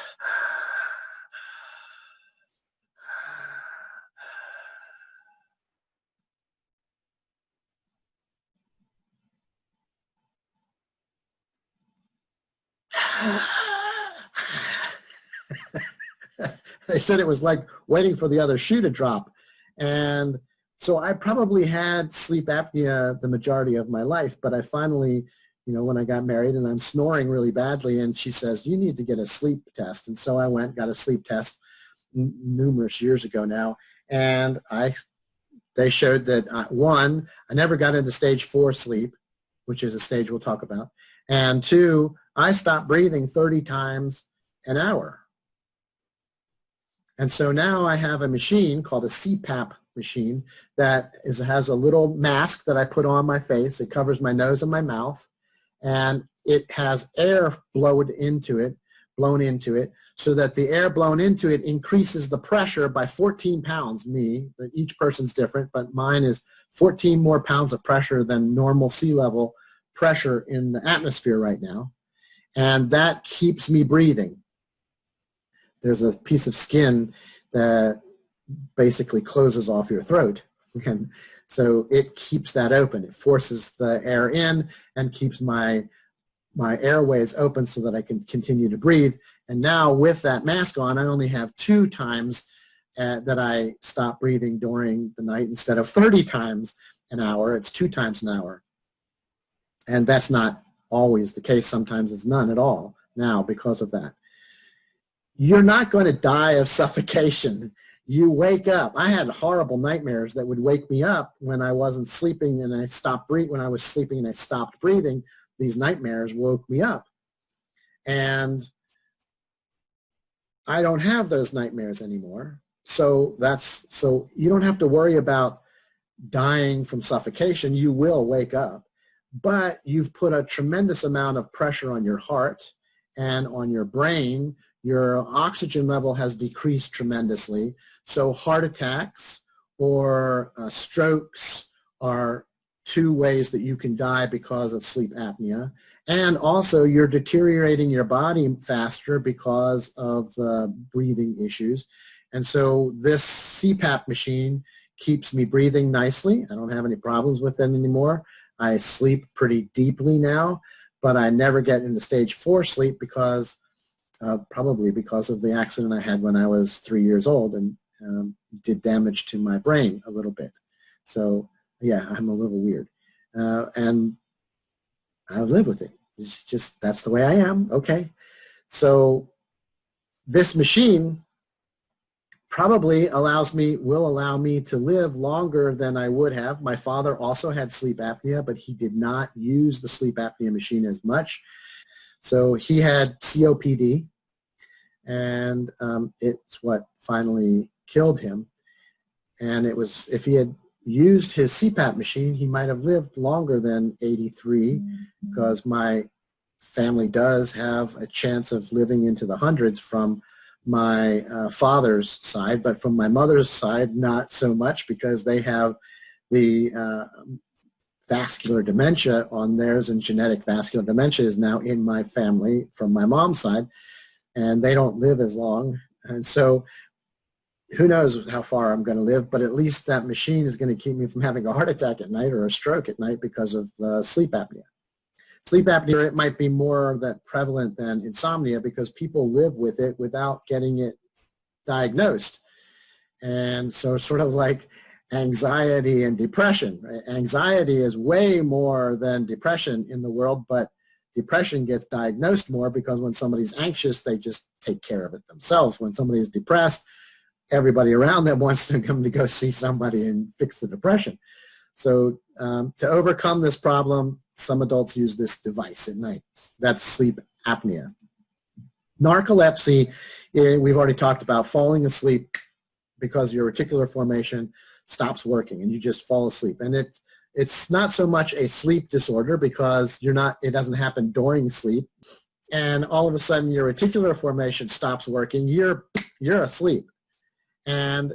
They said it was like waiting for the other shoe to drop. And so I probably had sleep apnea the majority of my life, but I finally, when I got married and I'm snoring really badly, and she says, you need to get a sleep test. And so I went, got a sleep test numerous years ago now. And they showed that, one, I never got into stage 4 sleep, which is a stage we'll talk about. And 2, I stopped breathing 30 times an hour. And so now I have a machine called a CPAP machine that has a little mask that I put on my face. It covers my nose and my mouth. and it has air blown into it, so that the air blown into it increases the pressure by 14 pounds, but each person's different, but mine is 14 more pounds of pressure than normal sea level pressure in the atmosphere right now. And that keeps me breathing. There's a piece of skin that basically closes off your throat. And so it keeps that open. It forces the air in and keeps my airways open so that I can continue to breathe. And now with that mask on, I only have 2 times that I stop breathing during the night instead of 30 times an hour. It's 2 times an hour. And that's not always the case. Sometimes it's none at all now because of that. You're not going to die of suffocation. You wake up. I had horrible nightmares that would wake me up when I wasn't sleeping and I stopped breathing. When I was sleeping and I stopped breathing, these nightmares woke me up. And I don't have those nightmares anymore. So you don't have to worry about dying from suffocation. You will wake up. But you've put a tremendous amount of pressure on your heart and on your brain. Your oxygen level has decreased tremendously. So heart attacks or strokes are 2 ways that you can die because of sleep apnea. And also you're deteriorating your body faster because of the breathing issues. And so this CPAP machine keeps me breathing nicely. I don't have any problems with it anymore. I sleep pretty deeply now, but I never get into stage 4 sleep because probably because of the accident I had when I was 3 years old and did damage to my brain a little bit. So yeah, I'm a little weird. And I live with it. It's just, that's the way I am. Okay. So this machine probably will allow me to live longer than I would have. My father also had sleep apnea, but he did not use the sleep apnea machine as much. So he had COPD, and it's what finally killed him. And it was, if he had used his CPAP machine, he might have lived longer than 83, because my family does have a chance of living into the hundreds from my father's side, but from my mother's side, not so much, because they have the vascular dementia on theirs, and genetic vascular dementia is now in my family from my mom's side, and they don't live as long. And so who knows how far I'm going to live, but at least that machine is going to keep me from having a heart attack at night or a stroke at night because of sleep apnea. Sleep apnea, it might be more that prevalent than insomnia because people live with it without getting it diagnosed. And so sort of like anxiety and depression. Right? Anxiety is way more than depression in the world, but depression gets diagnosed more because when somebody's anxious, they just take care of it themselves. When somebody is depressed, everybody around them wants to come to go see somebody and fix the depression. So to overcome this problem, some adults use this device at night. That's sleep apnea. Narcolepsy, we've already talked about falling asleep because your reticular formation stops working and you just fall asleep. And it's not so much a sleep disorder because it doesn't happen during sleep. And all of a sudden your reticular formation stops working, you're asleep. And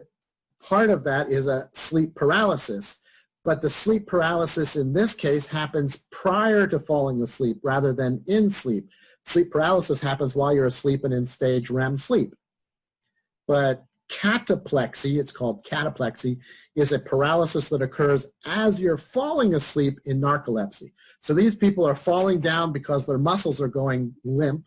part of that is a sleep paralysis. But the sleep paralysis in this case happens prior to falling asleep rather than in sleep. Sleep paralysis happens while you're asleep and in stage REM sleep. But cataplexy, it's called cataplexy, is a paralysis that occurs as you're falling asleep in narcolepsy. So these people are falling down because their muscles are going limp,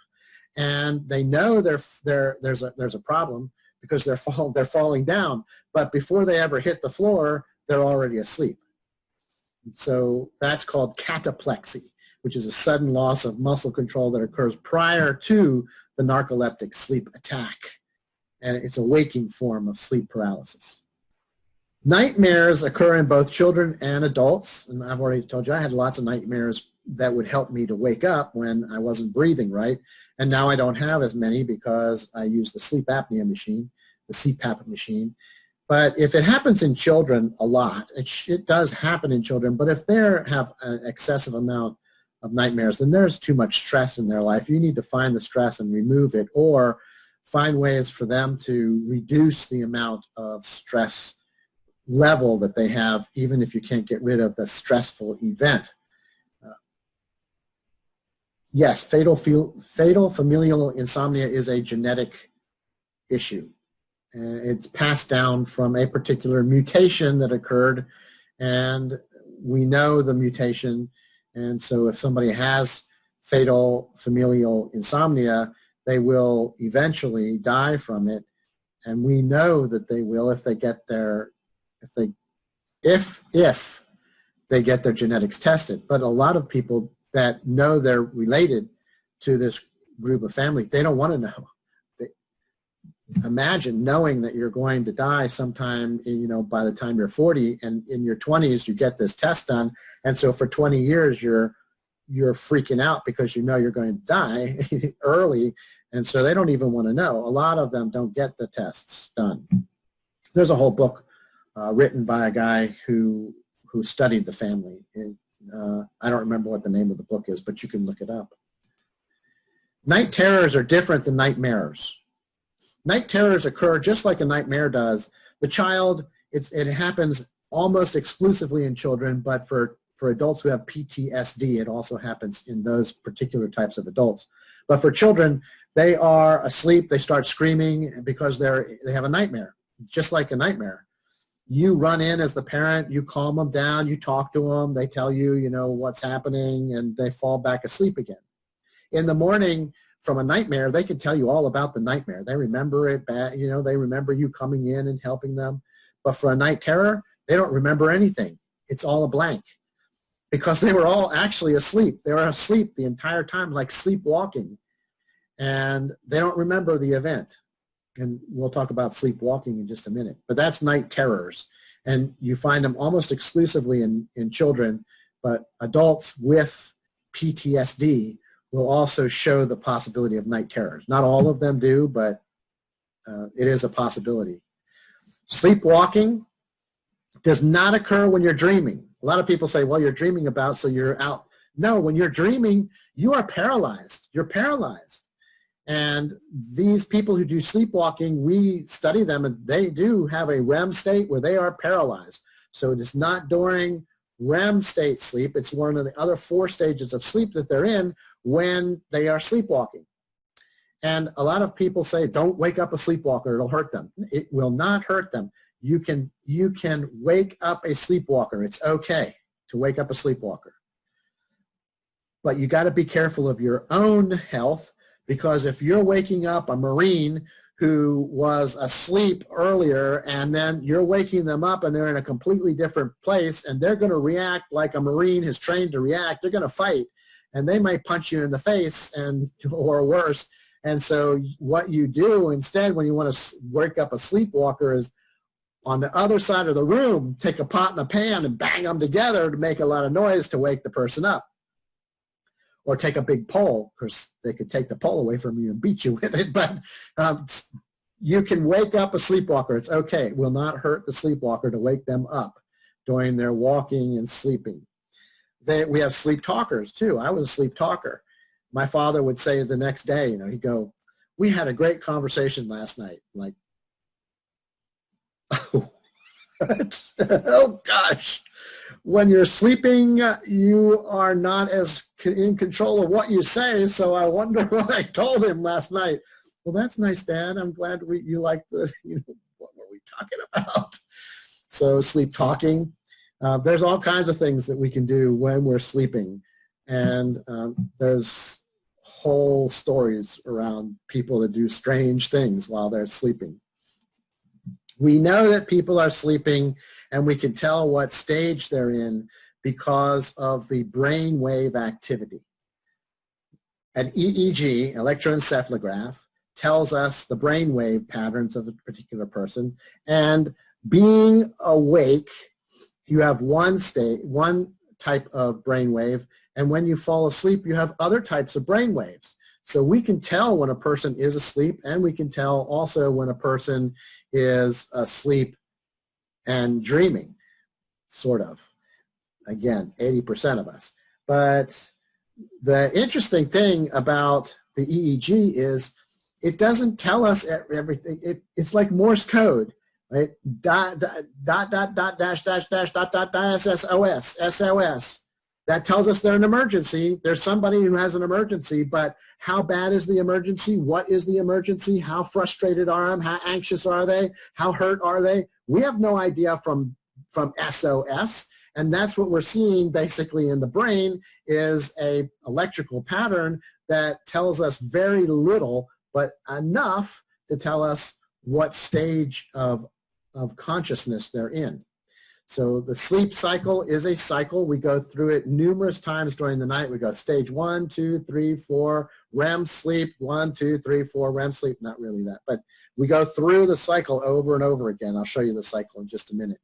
and they know there's a problem because they're falling down. But before they ever hit the floor, they're already asleep. So that's called cataplexy, which is a sudden loss of muscle control that occurs prior to the narcoleptic sleep attack. And it's a waking form of sleep paralysis. Nightmares occur in both children and adults. And I've already told you I had lots of nightmares that would help me to wake up when I wasn't breathing right. And now I don't have as many because I use the sleep apnea machine, the CPAP machine. But if it happens in children a lot, it does happen in children, but if they have an excessive amount of nightmares, then there's too much stress in their life. You need to find the stress and remove it, or find ways for them to reduce the amount of stress level that they have, even if you can't get rid of the stressful event. Yes, fatal familial insomnia is a genetic issue. It's passed down from a particular mutation that occurred, and we know the mutation. And so if somebody has fatal familial insomnia, they will eventually die from it. And we know that they will if they get their, if they get their genetics tested. But a lot of people that know they're related to this group of family, they don't want to know. Imagine knowing that you're going to die sometime, by the time you're 40, and in your 20s you get this test done, and so for 20 years you're freaking out because you know you're going to die early, and so they don't even want to know. A lot of them don't get the tests done. There's a whole book written by a guy who studied the family. I don't remember what the name of the book is, but you can look it up. Night terrors are different than nightmares. Night terrors occur just like a nightmare does. The child, it happens almost exclusively in children, but for adults who have PTSD, it also happens in those particular types of adults. But for children, they are asleep, they start screaming because they have a nightmare, just like a nightmare. You run in as the parent, you calm them down, you talk to them, they tell you, what's happening, and they fall back asleep again. In the morning, from a nightmare, they can tell you all about the nightmare. They remember it bad, they remember you coming in and helping them. But for a night terror, they don't remember anything. It's all a blank because they were all actually asleep. They were asleep the entire time, like sleepwalking, and they don't remember the event. And we'll talk about sleepwalking in just a minute. But that's night terrors, and you find them almost exclusively in children, but adults with PTSD will also show the possibility of night terrors. Not all of them do, but it is a possibility. Sleepwalking does not occur when you're dreaming. A lot of people say, well, you're dreaming about, so you're out. No, when you're dreaming, you are paralyzed. You're paralyzed. And these people who do sleepwalking, we study them, and they do have a REM state where they are paralyzed. So it is not during REM state sleep. It's one of the other 4 stages of sleep that they're in when they are sleepwalking. And a lot of people say, don't wake up a sleepwalker, it'll hurt them. It will not hurt them. You can wake up a sleepwalker. It's okay to wake up a sleepwalker. But you got to be careful of your own health, because if you're waking up a Marine who was asleep earlier and then you're waking them up and they're in a completely different place and they're going to react like a Marine is trained to react, they're going to fight. And they might punch you in the face or worse. And so what you do instead when you want to wake up a sleepwalker is on the other side of the room, take a pot and a pan and bang them together to make a lot of noise to wake the person up. Or take a big pole, because they could take the pole away from you and beat you with it. But you can wake up a sleepwalker. It's okay. It will not hurt the sleepwalker to wake them up during their walking and sleeping. We have sleep talkers too. I was a sleep talker. My father would say the next day, he'd go, we had a great conversation last night. I'm like, oh gosh. When you're sleeping, you are not as in control of what you say, so I wonder what I told him last night. Well, that's nice, Dad. I'm glad you liked what were we talking about? So sleep talking. There's all kinds of things that we can do when we're sleeping, and there's whole stories around people that do strange things while they're sleeping. We know that people are sleeping, and we can tell what stage they're in because of the brain wave activity. An EEG, electroencephalograph, tells us the brain wave patterns of a particular person. And being awake, you have one type of brain wave, and when you fall asleep, you have other types of brain waves. So we can tell when a person is asleep, and we can tell also when a person is asleep and dreaming, sort of. Again, 80% of us. But the interesting thing about the EEG is it doesn't tell us everything. It's like Morse code, right? Dot, dash, dash, dash, dot, SOS, SOS. That tells us they're an emergency. There's somebody who has an emergency, but how bad is the emergency? What is the emergency? How frustrated are they? How anxious are they? How hurt are they? We have no idea from SOS. And that's what we're seeing basically in the brain is a electrical pattern that tells us very little, but enough to tell us what stage of consciousness they're in. So the sleep cycle is a cycle. We go through it numerous times during the night. We go stage 1, 2, 3, 4, REM sleep, 1, 2, 3, 4, REM sleep. Not really that, but we go through the cycle over and over again. I'll show you the cycle in just a minute.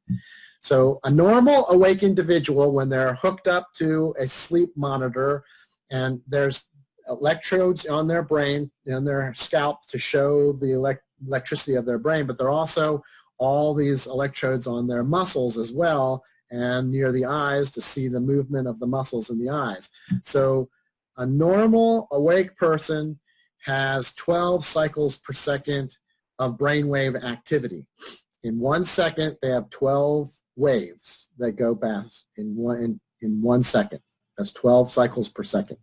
So a normal awake individual, when they're hooked up to a sleep monitor and there's electrodes on their brain and their scalp to show the electricity of their brain, but they're also all these electrodes on their muscles as well and near the eyes to see the movement of the muscles in the eyes. So a normal awake person has 12 cycles per second of brainwave activity. In 1 second, they have 12 waves that go past in 1 second. That's 12 cycles per second.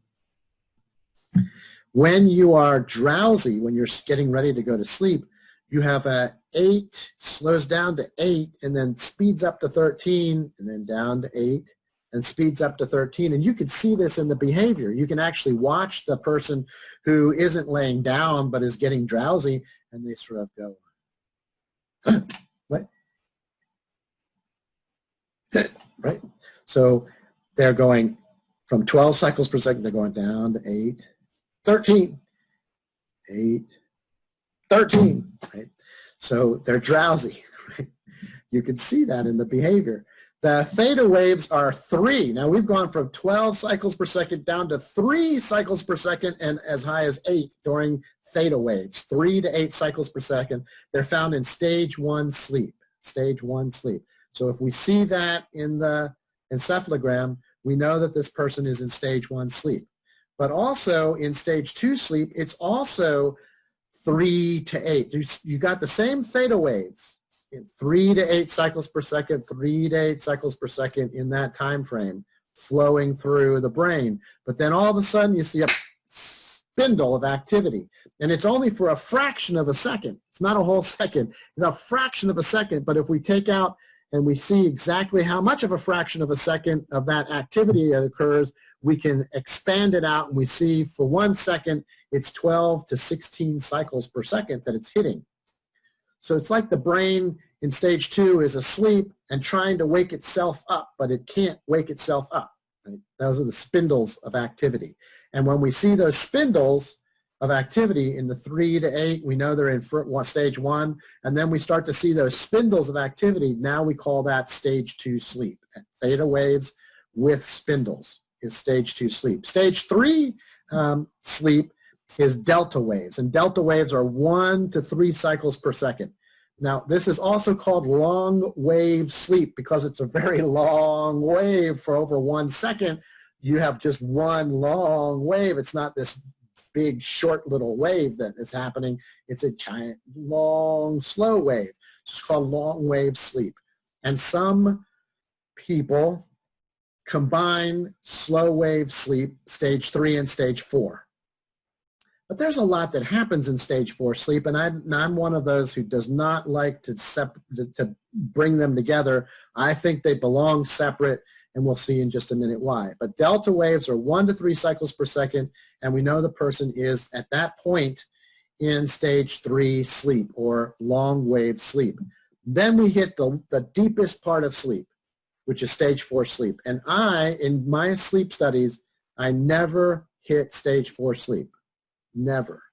When you are drowsy, when you're getting ready to go to sleep, you have a 8, slows down to 8, and then speeds up to 13, and then down to 8, and speeds up to 13. And you can see this in the behavior. You can actually watch the person who isn't laying down but is getting drowsy, and they sort of go, what? Right? So they're going from 12 cycles per second, they're going down to 8, 13, 8, 13, right? So they're drowsy, right? You can see that in the behavior. The theta waves are 3. Now we've gone from 12 cycles per second down to 3 cycles per second and as high as 8 during theta waves, 3 to 8 cycles per second. They're found in stage 1 sleep, stage 1 sleep. So if we see that in the encephalogram, we know that this person is in stage 1 sleep. But also in stage 2 sleep, it's also 3 to 8. You got the same theta waves in 3 to 8 cycles per second, 3 to 8 cycles per second in that time frame flowing through the brain. But then all of a sudden you see a spindle of activity. And it's only for a fraction of a second. It's not a whole second. It's a fraction of a second. But if we take out and we see exactly how much of a fraction of a second of that activity occurs, we can expand it out, and we see for 1 second, it's 12 to 16 cycles per second that it's hitting. So it's like the brain in stage 2 is asleep and trying to wake itself up, but it can't wake itself up. Right? Those are the spindles of activity. And when we see those spindles of activity in the 3 to 8, we know they're in stage 1, and then we start to see those spindles of activity. Now we call that stage 2 sleep. Theta waves with spindles is stage 2 sleep. Stage 3 sleep is delta waves, and delta waves are 1 to 3 cycles per second. Now, this is also called long wave sleep because it's a very long wave for over 1 second. You have just one long wave. It's not this big, short little wave that is happening. It's a giant, long, slow wave. It's called long wave sleep. And some people combine slow wave sleep, stage 3 and stage 4. But there's a lot that happens in stage 4 sleep, and I'm one of those who does not like to bring them together. I think they belong separate, and we'll see in just a minute why. But delta waves are 1 to 3 cycles per second, and we know the person is at that point in stage 3 sleep or long wave sleep. Then we hit the deepest part of sleep, which is stage 4 sleep. And in my sleep studies, I never hit stage 4 sleep. Never.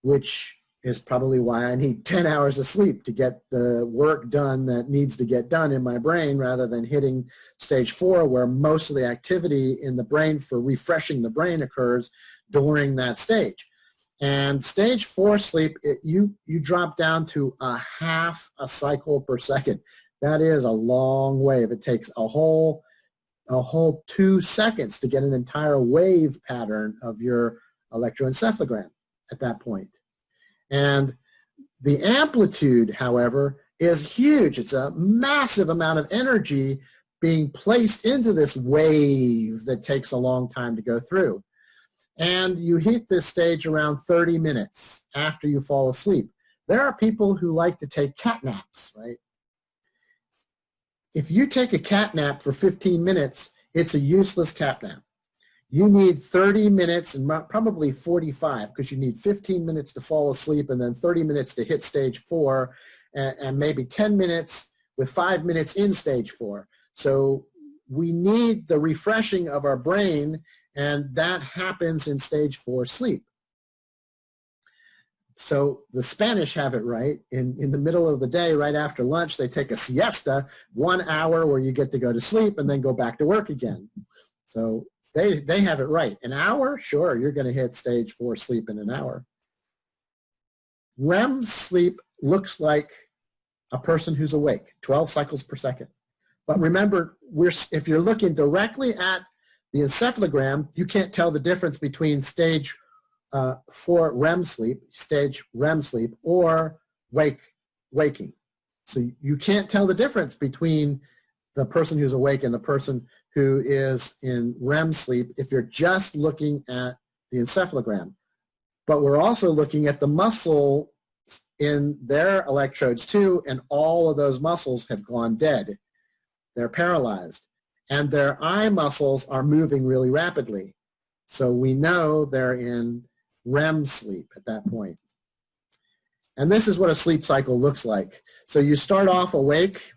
Which is probably why I need 10 hours of sleep to get the work done that needs to get done in my brain rather than hitting stage 4 where most of the activity in the brain for refreshing the brain occurs during that stage. And stage 4 sleep, you drop down to a half a cycle per second. That is a long wave. It takes a whole a whole 2 seconds to get an entire wave pattern of your electroencephalogram at that point. And the amplitude, however, is huge. It's a massive amount of energy being placed into this wave that takes a long time to go through. And you hit this stage around 30 minutes after you fall asleep. There are people who like to take cat naps, right? If you take a cat nap for 15 minutes, it's a useless cat nap. You need 30 minutes and probably 45 because you need 15 minutes to fall asleep and then 30 minutes to hit stage 4 and maybe 10 minutes with 5 minutes in stage 4. So we need the refreshing of our brain, and that happens in stage 4 sleep. So the Spanish have it right. In the middle of the day, right after lunch, they take a siesta, 1 hour where you get to go to sleep and then go back to work again. So they have it right. An hour? Sure, you're going to hit stage 4 sleep in an hour. REM sleep looks like a person who's awake, 12 cycles per second. But remember, if you're looking directly at the encephalogram, you can't tell the difference between stage 4 REM sleep, stage REM sleep, or waking. So you can't tell the difference between the person who's awake and the person who is in REM sleep if you're just looking at the encephalogram. But we're also looking at the muscle in their electrodes too, and all of those muscles have gone dead. They're paralyzed. And their eye muscles are moving really rapidly. So we know they're in REM sleep at that point. And this is what a sleep cycle looks like. So you start off awake,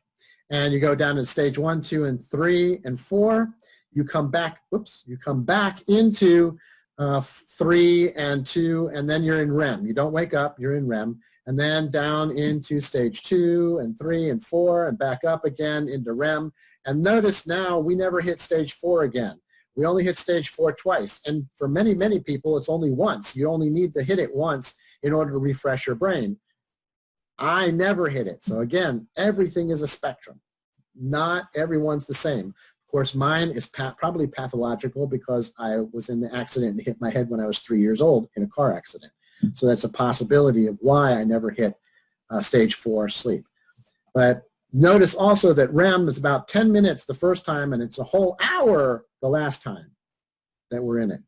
and you go down to stage 1, 2, and 3, and 4. You come back, you come back into 3 and 2, and then you're in REM. You don't wake up, you're in REM. And then down into stage 2 and 3 and 4, and back up again into REM. And notice now we never hit stage 4 again. We only hit stage 4 twice. And for many, many people, it's only once. You only need to hit it once in order to refresh your brain. I never hit it. So again, everything is a spectrum. Not everyone's the same. Of course, mine is probably pathological because I was in the accident and hit my head when I was 3 years old in a car accident. So that's a possibility of why I never hit stage 4 sleep. But notice also that REM is about 10 minutes the first time, and it's a whole hour the last time that we're in it.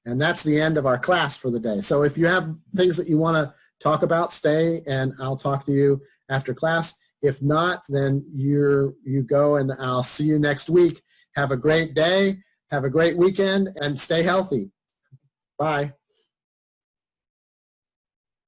And that's the end of our class for the day. So if you have things that you want to talk about, stay, and I'll talk to you after class. If not, then you go, and I'll see you next week. Have a great day. Have a great weekend, and stay healthy. Bye.